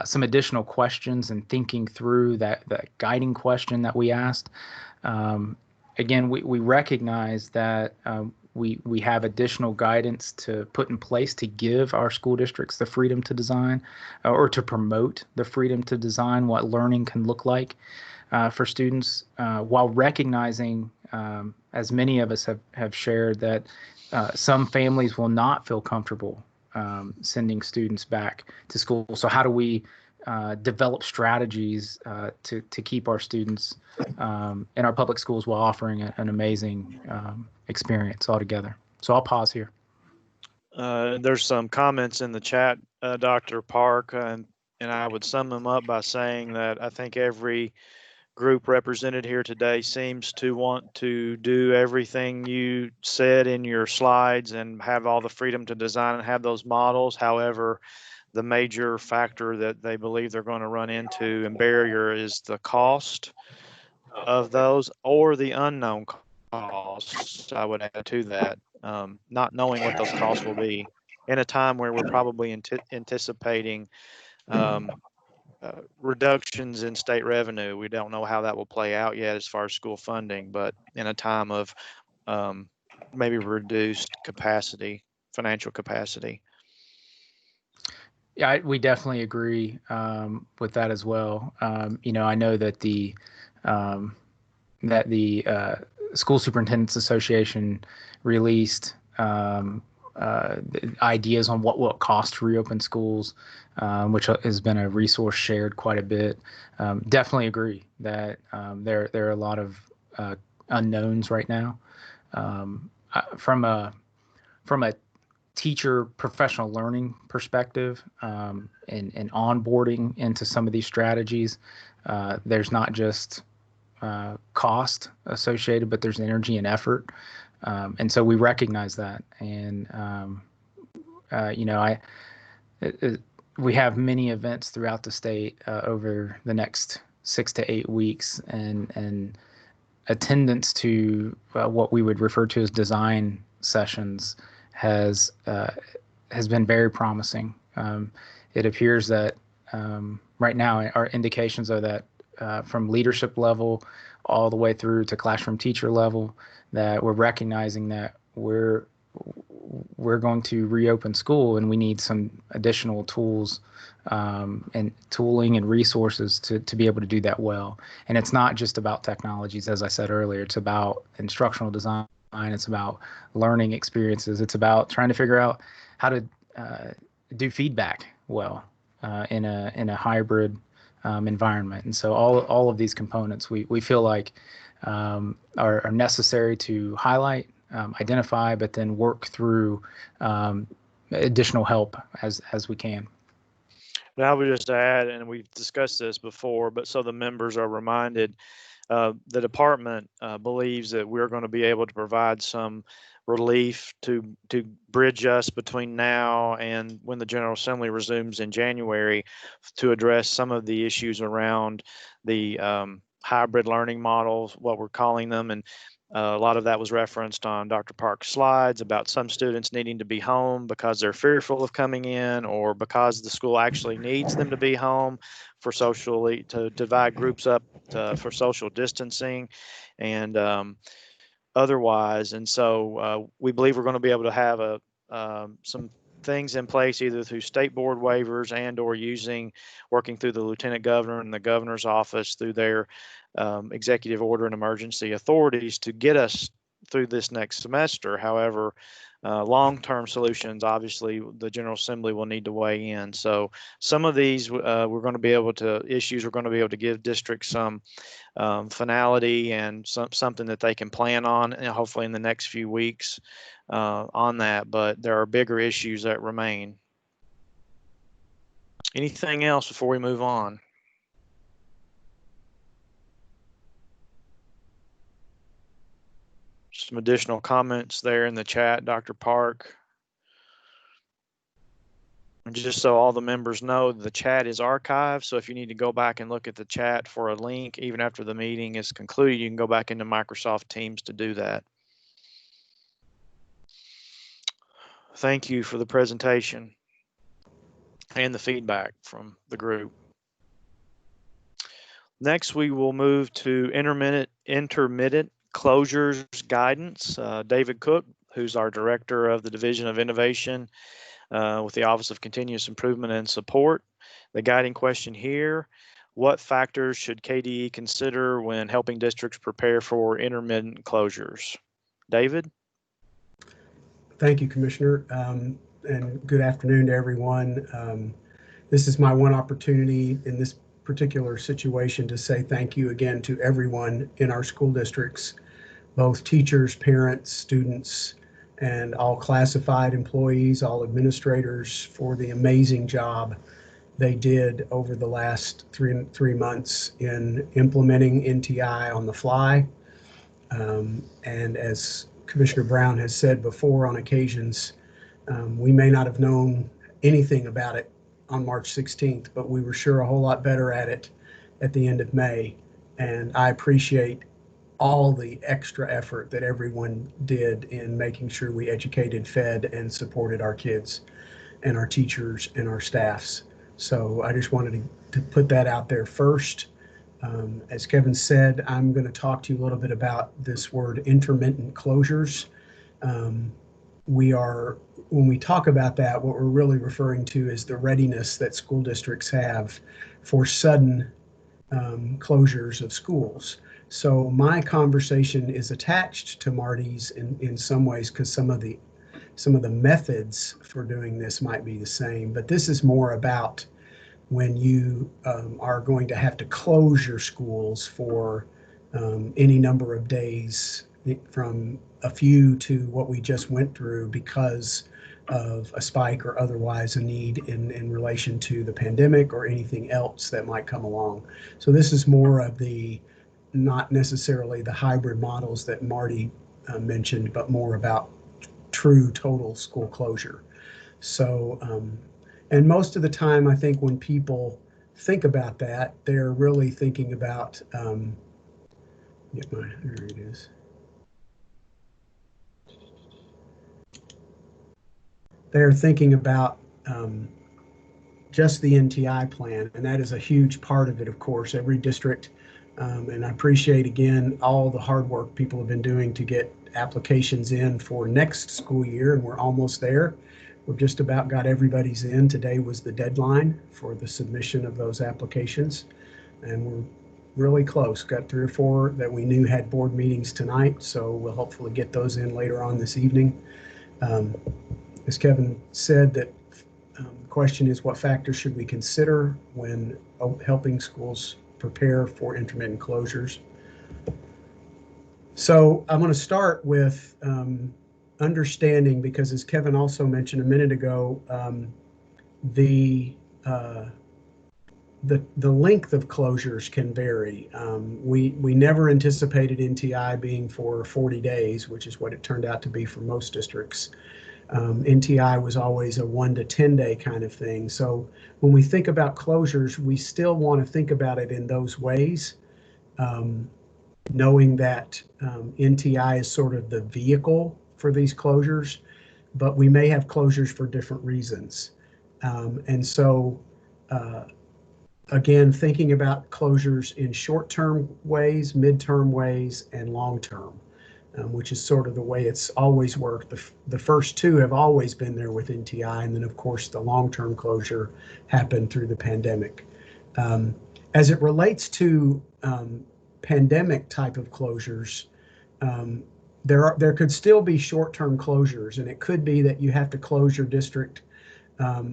some additional questions and thinking through that guiding question that we asked. Again, we recognize that we have additional guidance to put in place to give our school districts the freedom to design, or to promote the freedom to design what learning can look like for students, while recognizing, as many of us have shared, that some families will not feel comfortable sending students back to school. So how do we develop strategies to keep our students in our public schools while offering an amazing experience altogether? So I'll pause here. There's some comments in the chat, Dr. Park, and I would sum them up by saying that I think every group represented here today seems to want to do everything you said in your slides and have all the freedom to design and have those models. However, the major factor that they believe they're going to run into and barrier is the cost of those, or the unknown costs, I would add to that. Not knowing what those costs will be in a time where we're probably anticipating reductions in state revenue. We don't know how that will play out yet as far as school funding, but in a time of maybe reduced capacity, financial capacity. Yeah, we definitely agree with that as well. I know that the School Superintendents Association released ideas on what will it cost to reopen schools, which has been a resource shared quite a bit. Definitely agree that there are a lot of unknowns right now. From a teacher professional learning perspective, and onboarding into some of these strategies, there's not just cost associated, but there's energy and effort. And so we recognize that. And, we have many events throughout the state over the next 6 to 8 weeks, and attendance to what we would refer to as design sessions has been very promising. It appears that right now our indications are that from leadership level all the way through to classroom teacher level, that we're recognizing that we're going to reopen school, and we need some additional tools and tooling and resources to be able to do that well. And it's not just about technologies, as I said earlier. It's about instructional design. It's about learning experiences. It's about trying to figure out how to do feedback well in a hybrid environment. And so all of these components we feel like are necessary to highlight, identify, but then work through additional help as we can. And I would just add, and we've discussed this before, but so the members are reminded, the department believes that we're going to be able to provide some relief to bridge us between now and when the General Assembly resumes in January, to address some of the issues around the hybrid learning models, what we're calling them. And a lot of that was referenced on Dr. Park's slides about some students needing to be home because they're fearful of coming in, or because the school actually needs them to be home for socially, to divide groups up for social distancing and otherwise. And so we believe we're going to be able to have some things in place either through state board waivers and or working through the lieutenant governor and the governor's office through their executive order and emergency authorities to get us through this next semester. However, long-term solutions, obviously, the General Assembly will need to weigh in. So some of these we're going to be able to give districts some finality and something that they can plan on, and hopefully in the next few weeks on that. But there are bigger issues that remain. Anything else before we move on? some additional comments there in the chat, Dr. Park. And just so all the members know, the chat is archived. So if you need to go back and look at the chat for a link, even after the meeting is concluded, you can go back into Microsoft Teams to do that. Thank you for the presentation and the feedback from the group. Next, we will move to intermittent closures guidance. David Cook, who's our Director of the Division of Innovation with the Office of Continuous Improvement and Support. The guiding question here: what factors should KDE consider when helping districts prepare for intermittent closures? David? Thank you, Commissioner, and good afternoon to everyone. This is my one opportunity in this particular situation to say thank you again to everyone in our school districts, both teachers, parents, students, and all classified employees, all administrators, for the amazing job they did over the last three months in implementing NTI on the fly. And as Commissioner Brown has said before on occasions, we may not have known anything about it on March 16th, but we were sure a whole lot better at it at the end of May. And I appreciate all the extra effort that everyone did in making sure we educated, fed, and supported our kids and our teachers and our staffs. So I just wanted to put that out there first. As Kevin said, I'm going to talk to you a little bit about this word intermittent closures. When we talk about that, what we're really referring to is the readiness that school districts have for sudden closures of schools. So my conversation is attached to Marty's in some ways, because some of the methods for doing this might be the same, but this is more about when you are going to have to close your schools for any number of days, from a few to what we just went through because of a spike or otherwise a need in relation to the pandemic or anything else that might come along. So this is more of the, not necessarily the hybrid models that Marty mentioned, but more about true total school closure. So, and most of the time, I think when people think about that, they're really thinking about, there it is. They're thinking about just the NTI plan, and that is a huge part of it, of course. Every district, and I appreciate again all the hard work people have been doing to get applications in for next school year, and we're almost there. We've just about got everybody's in. Today was the deadline for the submission of those applications, and we're really close. Got 3 or 4 that we knew had board meetings tonight, so we'll hopefully get those in later on this evening. As Kevin said, that the question is, what factors should we consider when helping schools prepare for intermittent closures? So I'm going to start with understanding, because as Kevin also mentioned a minute ago, the length of closures can vary. We never anticipated NTI being for 40 days, which is what it turned out to be for most districts. NTI was always a 1 to 10 day kind of thing. So when we think about closures, we still want to think about it in those ways, knowing that NTI is sort of the vehicle for these closures, but we may have closures for different reasons. And so, again, thinking about closures in short-term ways, mid-term ways, and long-term. Which is sort of the way it's always worked. The first 2 have always been there with NTI, and then of course the long-term closure happened through the pandemic. As it relates to pandemic type of closures, there could still be short-term closures, and it could be that you have to close your district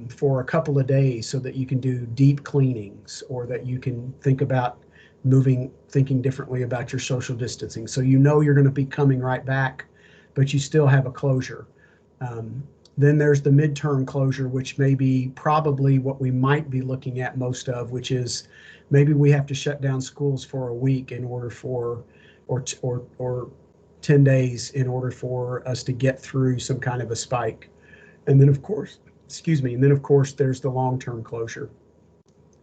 for a couple of days so that you can do deep cleanings, or that you can think about thinking differently about your social distancing. So you know you're going to be coming right back, but you still have a closure. Then there's the midterm closure, which may be probably what we might be looking at most of, which is maybe we have to shut down schools for a week in order for, or 10 days in order for us to get through some kind of a spike. And then, of course, there's the long-term closure,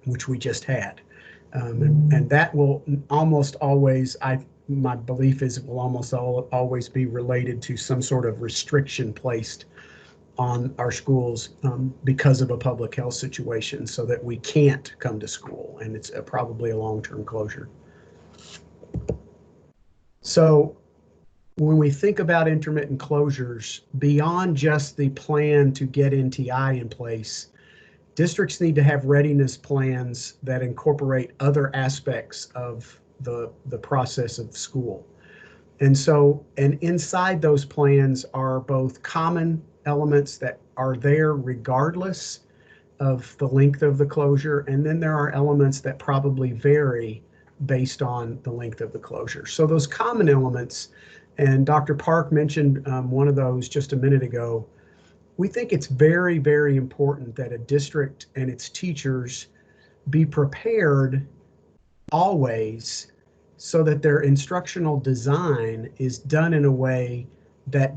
which we just had. And that will almost always, my belief is it will almost always be related to some sort of restriction placed on our schools because of a public health situation, so that we can't come to school, and it's probably a long-term closure. So when we think about intermittent closures, beyond just the plan to get NTI in place, districts need to have readiness plans that incorporate other aspects of the process of school. And inside those plans are both common elements that are there regardless of the length of the closure, and then there are elements that probably vary based on the length of the closure. So those common elements, and Dr. Park mentioned one of those just a minute ago, we think it's very, very important that a district and its teachers be prepared always so that their instructional design is done in a way that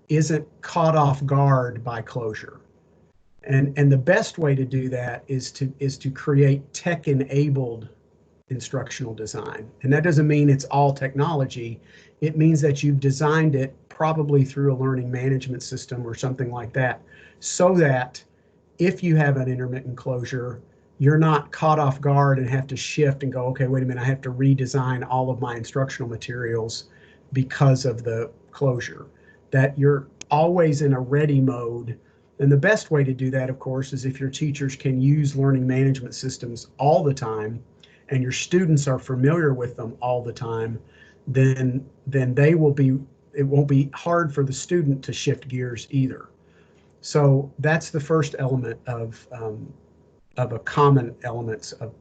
isn't caught off guard by closure. And the best way to do that is to create tech-enabled instructional design. And that doesn't mean it's all technology. It means that you've designed it probably through a learning management system or something like that, so that if you have an intermittent closure, you're not caught off guard and have to shift and go, okay, wait a minute, I have to redesign all of my instructional materials because of the closure. That you're always in a ready mode. And the best way to do that, of course, is if your teachers can use learning management systems all the time and your students are familiar with them all the time, then it won't be hard for the student to shift gears either. So that's the first element of a common elements of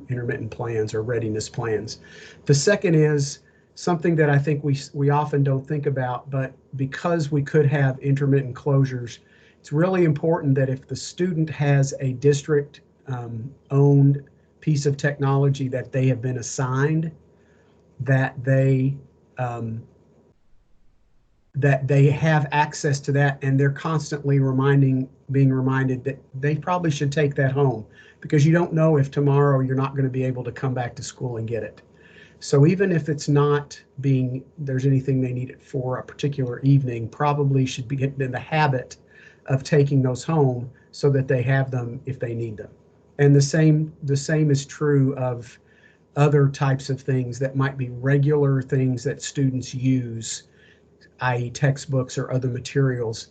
intermittent plans or readiness plans. The second is something that I think we often don't think about, but because we could have intermittent closures, it's really important that if the student has a district owned piece of technology that they have been assigned, that they have access to that, and they're constantly being reminded that they probably should take that home, because you don't know if tomorrow you're not going to be able to come back to school and get it. So even if it's not there's anything they need it for a particular evening, probably should be getting in the habit of taking those home so that they have them if they need them. And the same is true of other types of things that might be regular things that students use, i.e. textbooks or other materials.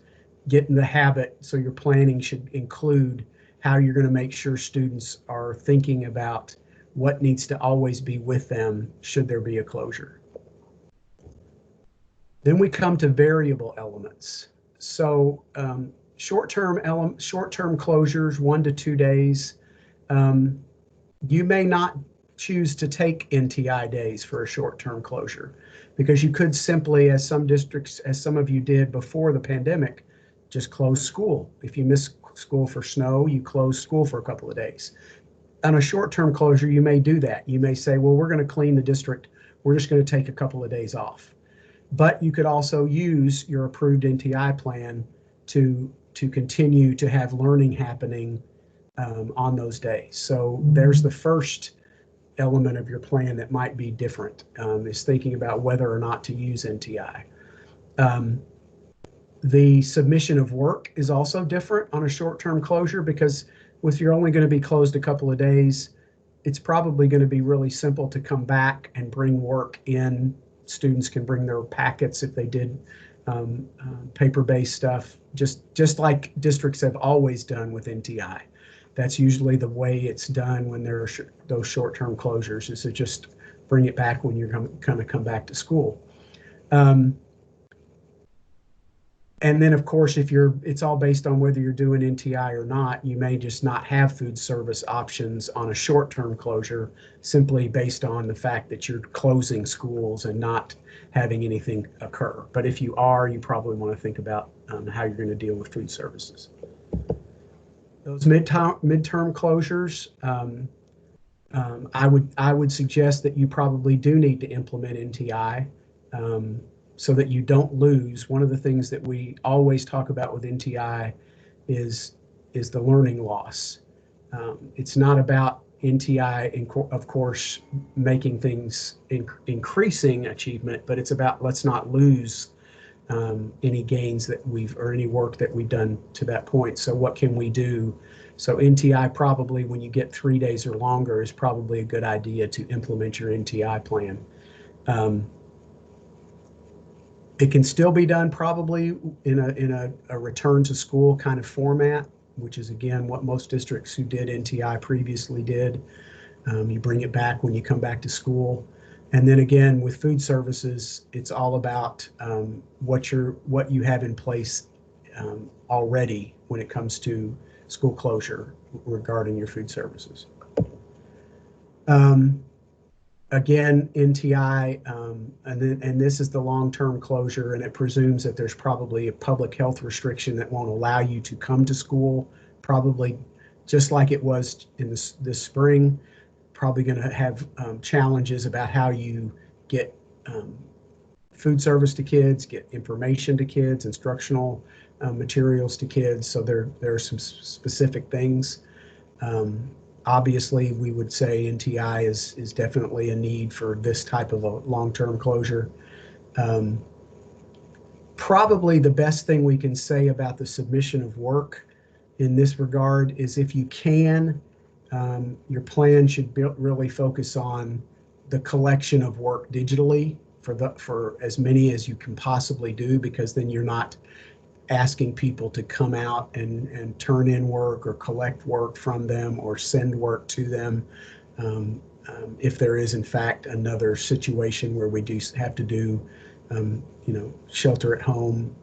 Get in the habit, so your planning should include how you're going to make sure students are thinking about what needs to always be with them should there be a closure. Then we come to variable elements. So short-term closures, 1 to 2 days. You may not choose to take NTI days for a short-term closure, because you could simply, as some districts, as some of you did before the pandemic, just close school. If you miss school for snow, you close school for a couple of days. On a short-term closure, you may do that. You may say, well, we're going to clean the district. We're just going to take a couple of days off. But you could also use your approved NTI plan to continue to have learning happening on those days. So there's the first element of your plan that might be different, is thinking about whether or not to use NTI. The submission of work is also different on a short-term closure, because if you're only going to be closed a couple of days, it's probably going to be really simple to come back and bring work in. Students can bring their packets if they did paper-based stuff, just like districts have always done with NTI. That's usually the way it's done when there are those short-term closures, is to just bring it back when you're going to come back to school. And then, of course, it's all based on whether you're doing NTI or not. You may just not have food service options on a short-term closure, simply based on the fact that you're closing schools and not having anything occur. But if you are, you probably want to think about how you're going to deal with food services. Those midterm closures, I would suggest that you probably do need to implement NTI. so that you don't lose. One of the things that we always talk about with NTI is the learning loss. It's not about NTI, of course, making things increasing achievement, but it's about let's not lose any gains that or any work that we've done to that point. So what can we do? So NTI probably, when you get 3 days or longer, is probably a good idea to implement your NTI plan. It can still be done probably in a return to school kind of format, which is again what most districts who did NTI previously did. You bring it back when you come back to school. And then again, with food services, it's all about what you have in place already when it comes to school closure regarding your food services. Again, NTI, and this is the long-term closure, and it presumes that there's probably a public health restriction that won't allow you to come to school, probably just like it was in this spring. Probably going to have challenges about how you get food service to kids, get information to kids, instructional materials to kids. So there are some specific things. Obviously, we would say NTI is definitely a need for this type of a long-term closure. Probably the best thing we can say about the submission of work in this regard is if you can, your plan should really focus on the collection of work digitally for as many as you can possibly do, because then you're not asking people to come out and turn in work or collect work from them or send work to them. If there is in fact another situation where we do have to do, shelter at home,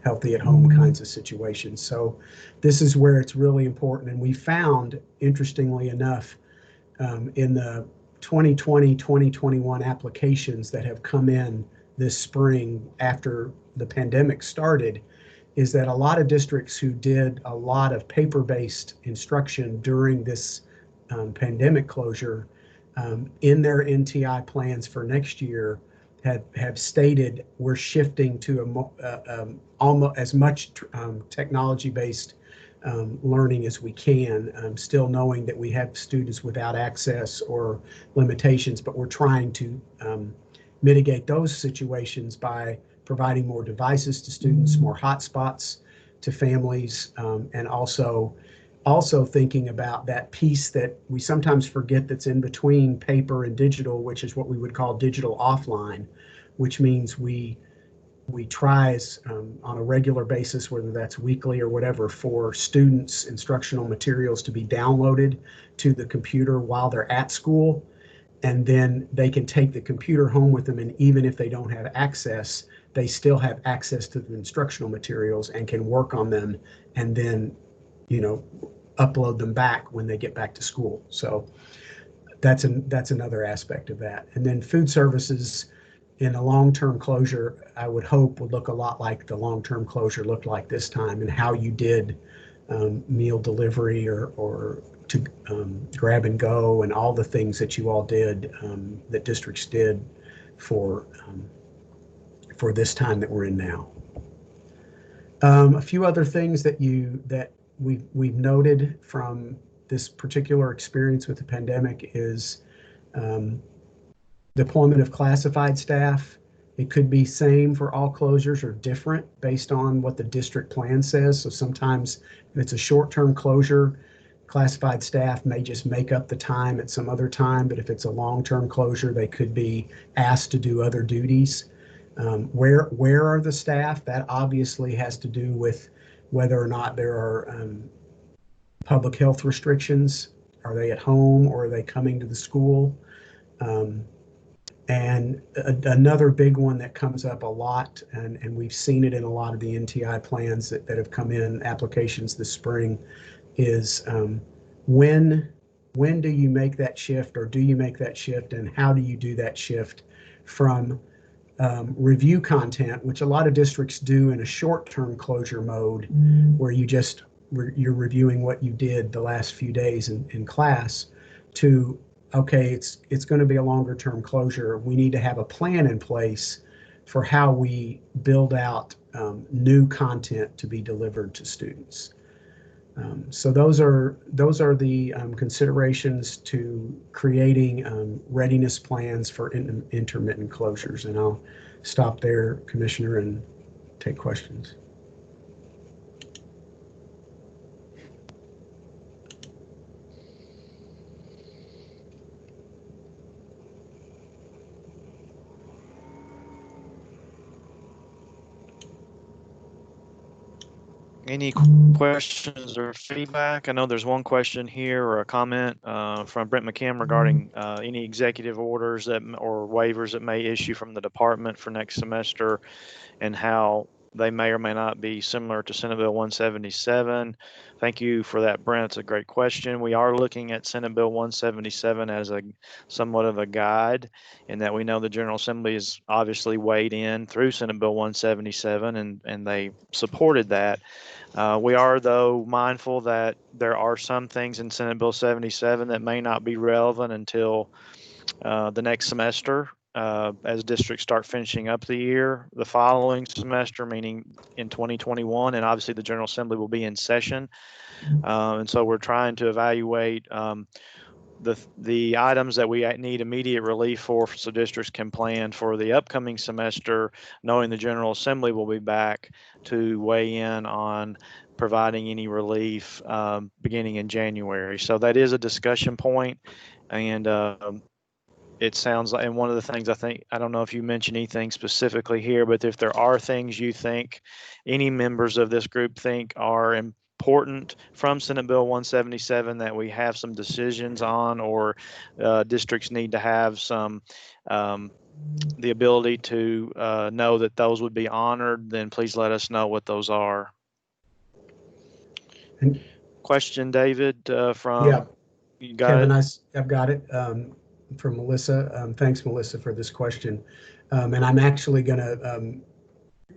healthy at home kinds of situations. So this is where it's really important. And we found, interestingly enough, in the 2020, 2021 applications that have come in this spring after the pandemic started, is that a lot of districts who did a lot of paper-based instruction during this pandemic closure, in their NTI plans for next year, have stated we're shifting to almost as much technology-based learning as we can, still knowing that we have students without access or limitations, but we're trying to mitigate those situations by providing more devices to students, more hotspots to families, and also thinking about that piece that we sometimes forget that's in between paper and digital, which is what we would call digital offline, which means we try on a regular basis, whether that's weekly or whatever, for students' instructional materials to be downloaded to the computer while they're at school. And then they can take the computer home with them, and even if they don't have access, they still have access to the instructional materials and can work on them and then, upload them back when they get back to school. So that's another aspect of that. And then food services in a long-term closure, I would hope would look a lot like the long-term closure looked like this time, and how you did meal delivery or to grab and go, and all the things that you all did, that districts did for this time that we're in now. A few other things that we've noted from this particular experience with the pandemic is deployment of classified staff. It could be same for all closures or different based on what the district plan says. So sometimes if it's a short-term closure, classified staff may just make up the time at some other time, but if it's a long-term closure, they could be asked to do other duties. Where are the staff? That obviously has to do with whether or not there are public health restrictions. Are they at home or are they coming to the school? And another big one that comes up a lot, and we've seen it in a lot of the NTI plans that have come in applications this spring, is when do you make that shift, or do you make that shift, and how do you do that shift from review content, which a lot of districts do in a short-term closure mode, where you're reviewing what you did the last few days in class, to, okay, it's going to be a longer-term closure. We need to have a plan in place for how we build out new content to be delivered to students. So those are the considerations to creating readiness plans for intermittent closures. And I'll stop there, Commissioner, and take questions. Any questions or feedback? I know there's one question here or a comment from Brent McKim regarding any executive orders or waivers that may issue from the department for next semester and how they may or may not be similar to Senate Bill 177. Thank you for that, Brent. It's a great question. We are looking at Senate Bill 177 as a somewhat of a guide, in that we know the General Assembly has obviously weighed in through Senate Bill 177 and they supported that. We are, though, mindful that there are some things in Senate Bill 77 that may not be relevant until the next semester, as districts start finishing up the year, the following semester, meaning in 2021, and obviously the General Assembly will be in session. And so we're trying to evaluate the items that we need immediate relief for, so districts can plan for the upcoming semester, knowing the General Assembly will be back to weigh in on providing any relief beginning in January. So that is a discussion point, and it sounds like, and one of the things I don't know if you mentioned anything specifically here, but if there are things you think any members of this group think are important from Senate Bill 177 that we have some decisions on, or districts need to have some the ability to know that those would be honored, then please let us know what those are. Question, David, from Yeah, you got Kevin, it? I've got it from Melissa. Thanks, Melissa, for this question. And I'm actually going to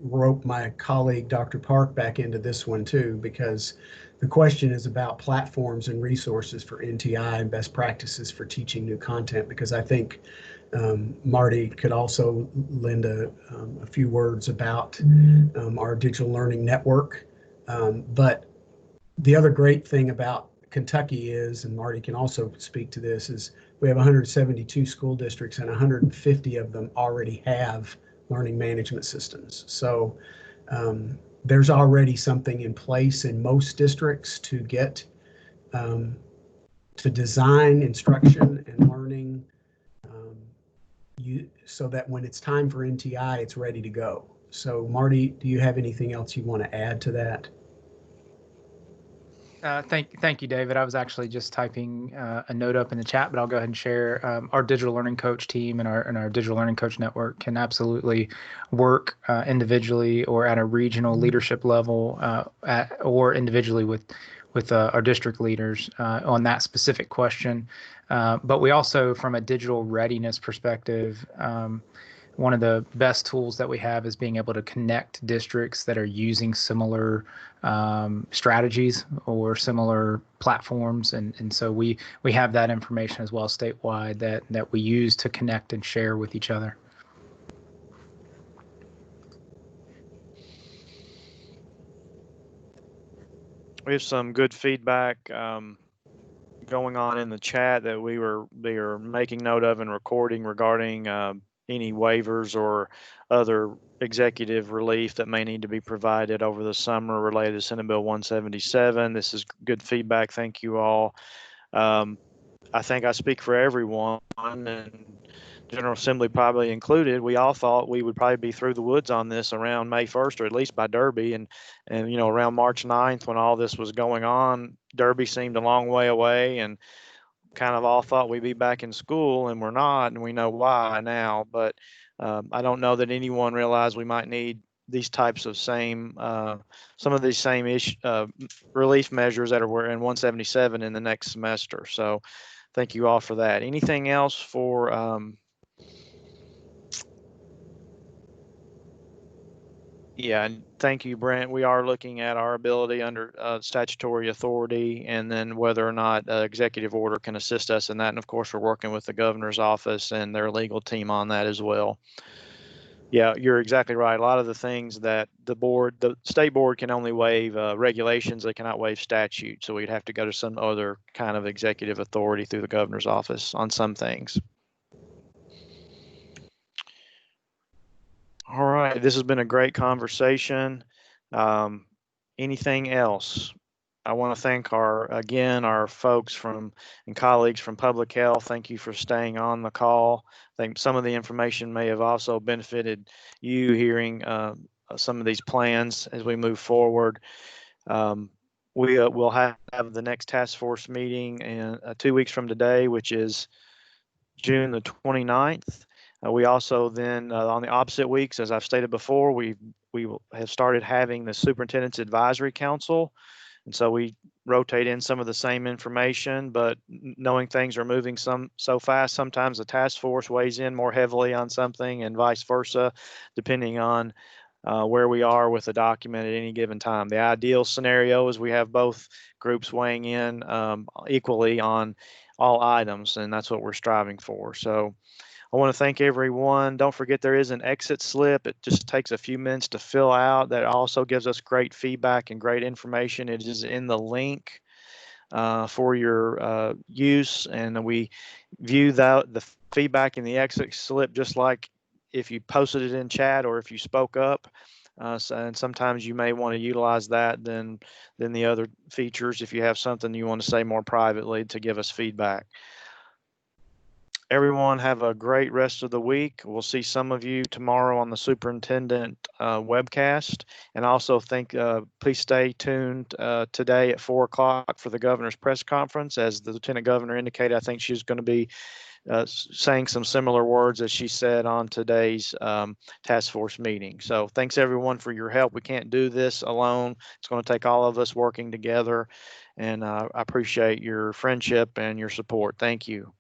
rope my colleague, Dr. Park, back into this one too, because the question is about platforms and resources for NTI and best practices for teaching new content, because I think Marty could also lend a few words about our digital learning network. But the other great thing about Kentucky is, and Marty can also speak to this, is we have 172 school districts and 150 of them already have learning management systems. So there's already something in place in most districts to get to design instruction and learning so that when it's time for NTI, it's ready to go. So Marty, do you have anything else you want to add to that? Thank you, David. I was actually just typing a note up in the chat, but I'll go ahead and share. Our digital learning coach team and our digital learning coach network can absolutely work individually or at a regional leadership level, or individually with our district leaders on that specific question. But we also, from a digital readiness perspective, one of the best tools that we have is being able to connect districts that are using similar strategies or similar platforms, and so we have that information as well statewide that we use to connect and share with each other. We have some good feedback going on in the chat that we are making note of and recording regarding any waivers or other executive relief that may need to be provided over the summer related to Senate Bill 177. This is good feedback. Thank you all. I think I speak for everyone, and General Assembly probably included. We all thought we would probably be through the woods on this around May 1st, or at least by Derby, and around March 9th when all this was going on, Derby seemed a long way away, and kind of all thought we'd be back in school, and we're not, and we know why now. But I don't know that anyone realized we might need these types of some of these same relief measures that were in 177 in the next semester. So thank you all for that. Anything else for yeah, and thank you, Brent. We are looking at our ability under statutory authority, and then whether or not executive order can assist us in that. And of course, we're working with the governor's office and their legal team on that as well. Yeah, you're exactly right. A lot of the things that the state board can only waive regulations, they cannot waive statute. So we'd have to go to some other kind of executive authority through the governor's office on some things. All right, this has been a great conversation. Anything else? I want to thank our folks and colleagues from public health. Thank you for staying on the call. I think some of the information may have also benefited you hearing some of these plans as we move forward. We will have the next task force meeting in 2 weeks from today, which is June the 29th. We also then, on the opposite weeks, as I've stated before, we have started having the Superintendent's Advisory Council. And so we rotate in some of the same information, but knowing things are moving so fast, sometimes the task force weighs in more heavily on something and vice versa, depending on where we are with the document at any given time. The ideal scenario is we have both groups weighing in equally on all items, and that's what we're striving for. So I want to thank everyone. Don't forget there is an exit slip. It just takes a few minutes to fill out. That also gives us great feedback and great information. It is in the link for your use, and we view the feedback in the exit slip just like if you posted it in chat or if you spoke up. And sometimes you may want to utilize that than the other features if you have something you want to say more privately to give us feedback. Everyone have a great rest of the week. We'll see some of you tomorrow on the superintendent webcast. And also please stay tuned today at 4 o'clock for the governor's press conference. As the lieutenant governor indicated, I think she's going to be saying some similar words as she said on today's task force meeting. So thanks everyone for your help. We can't do this alone. It's going to take all of us working together. And I appreciate your friendship and your support. Thank you.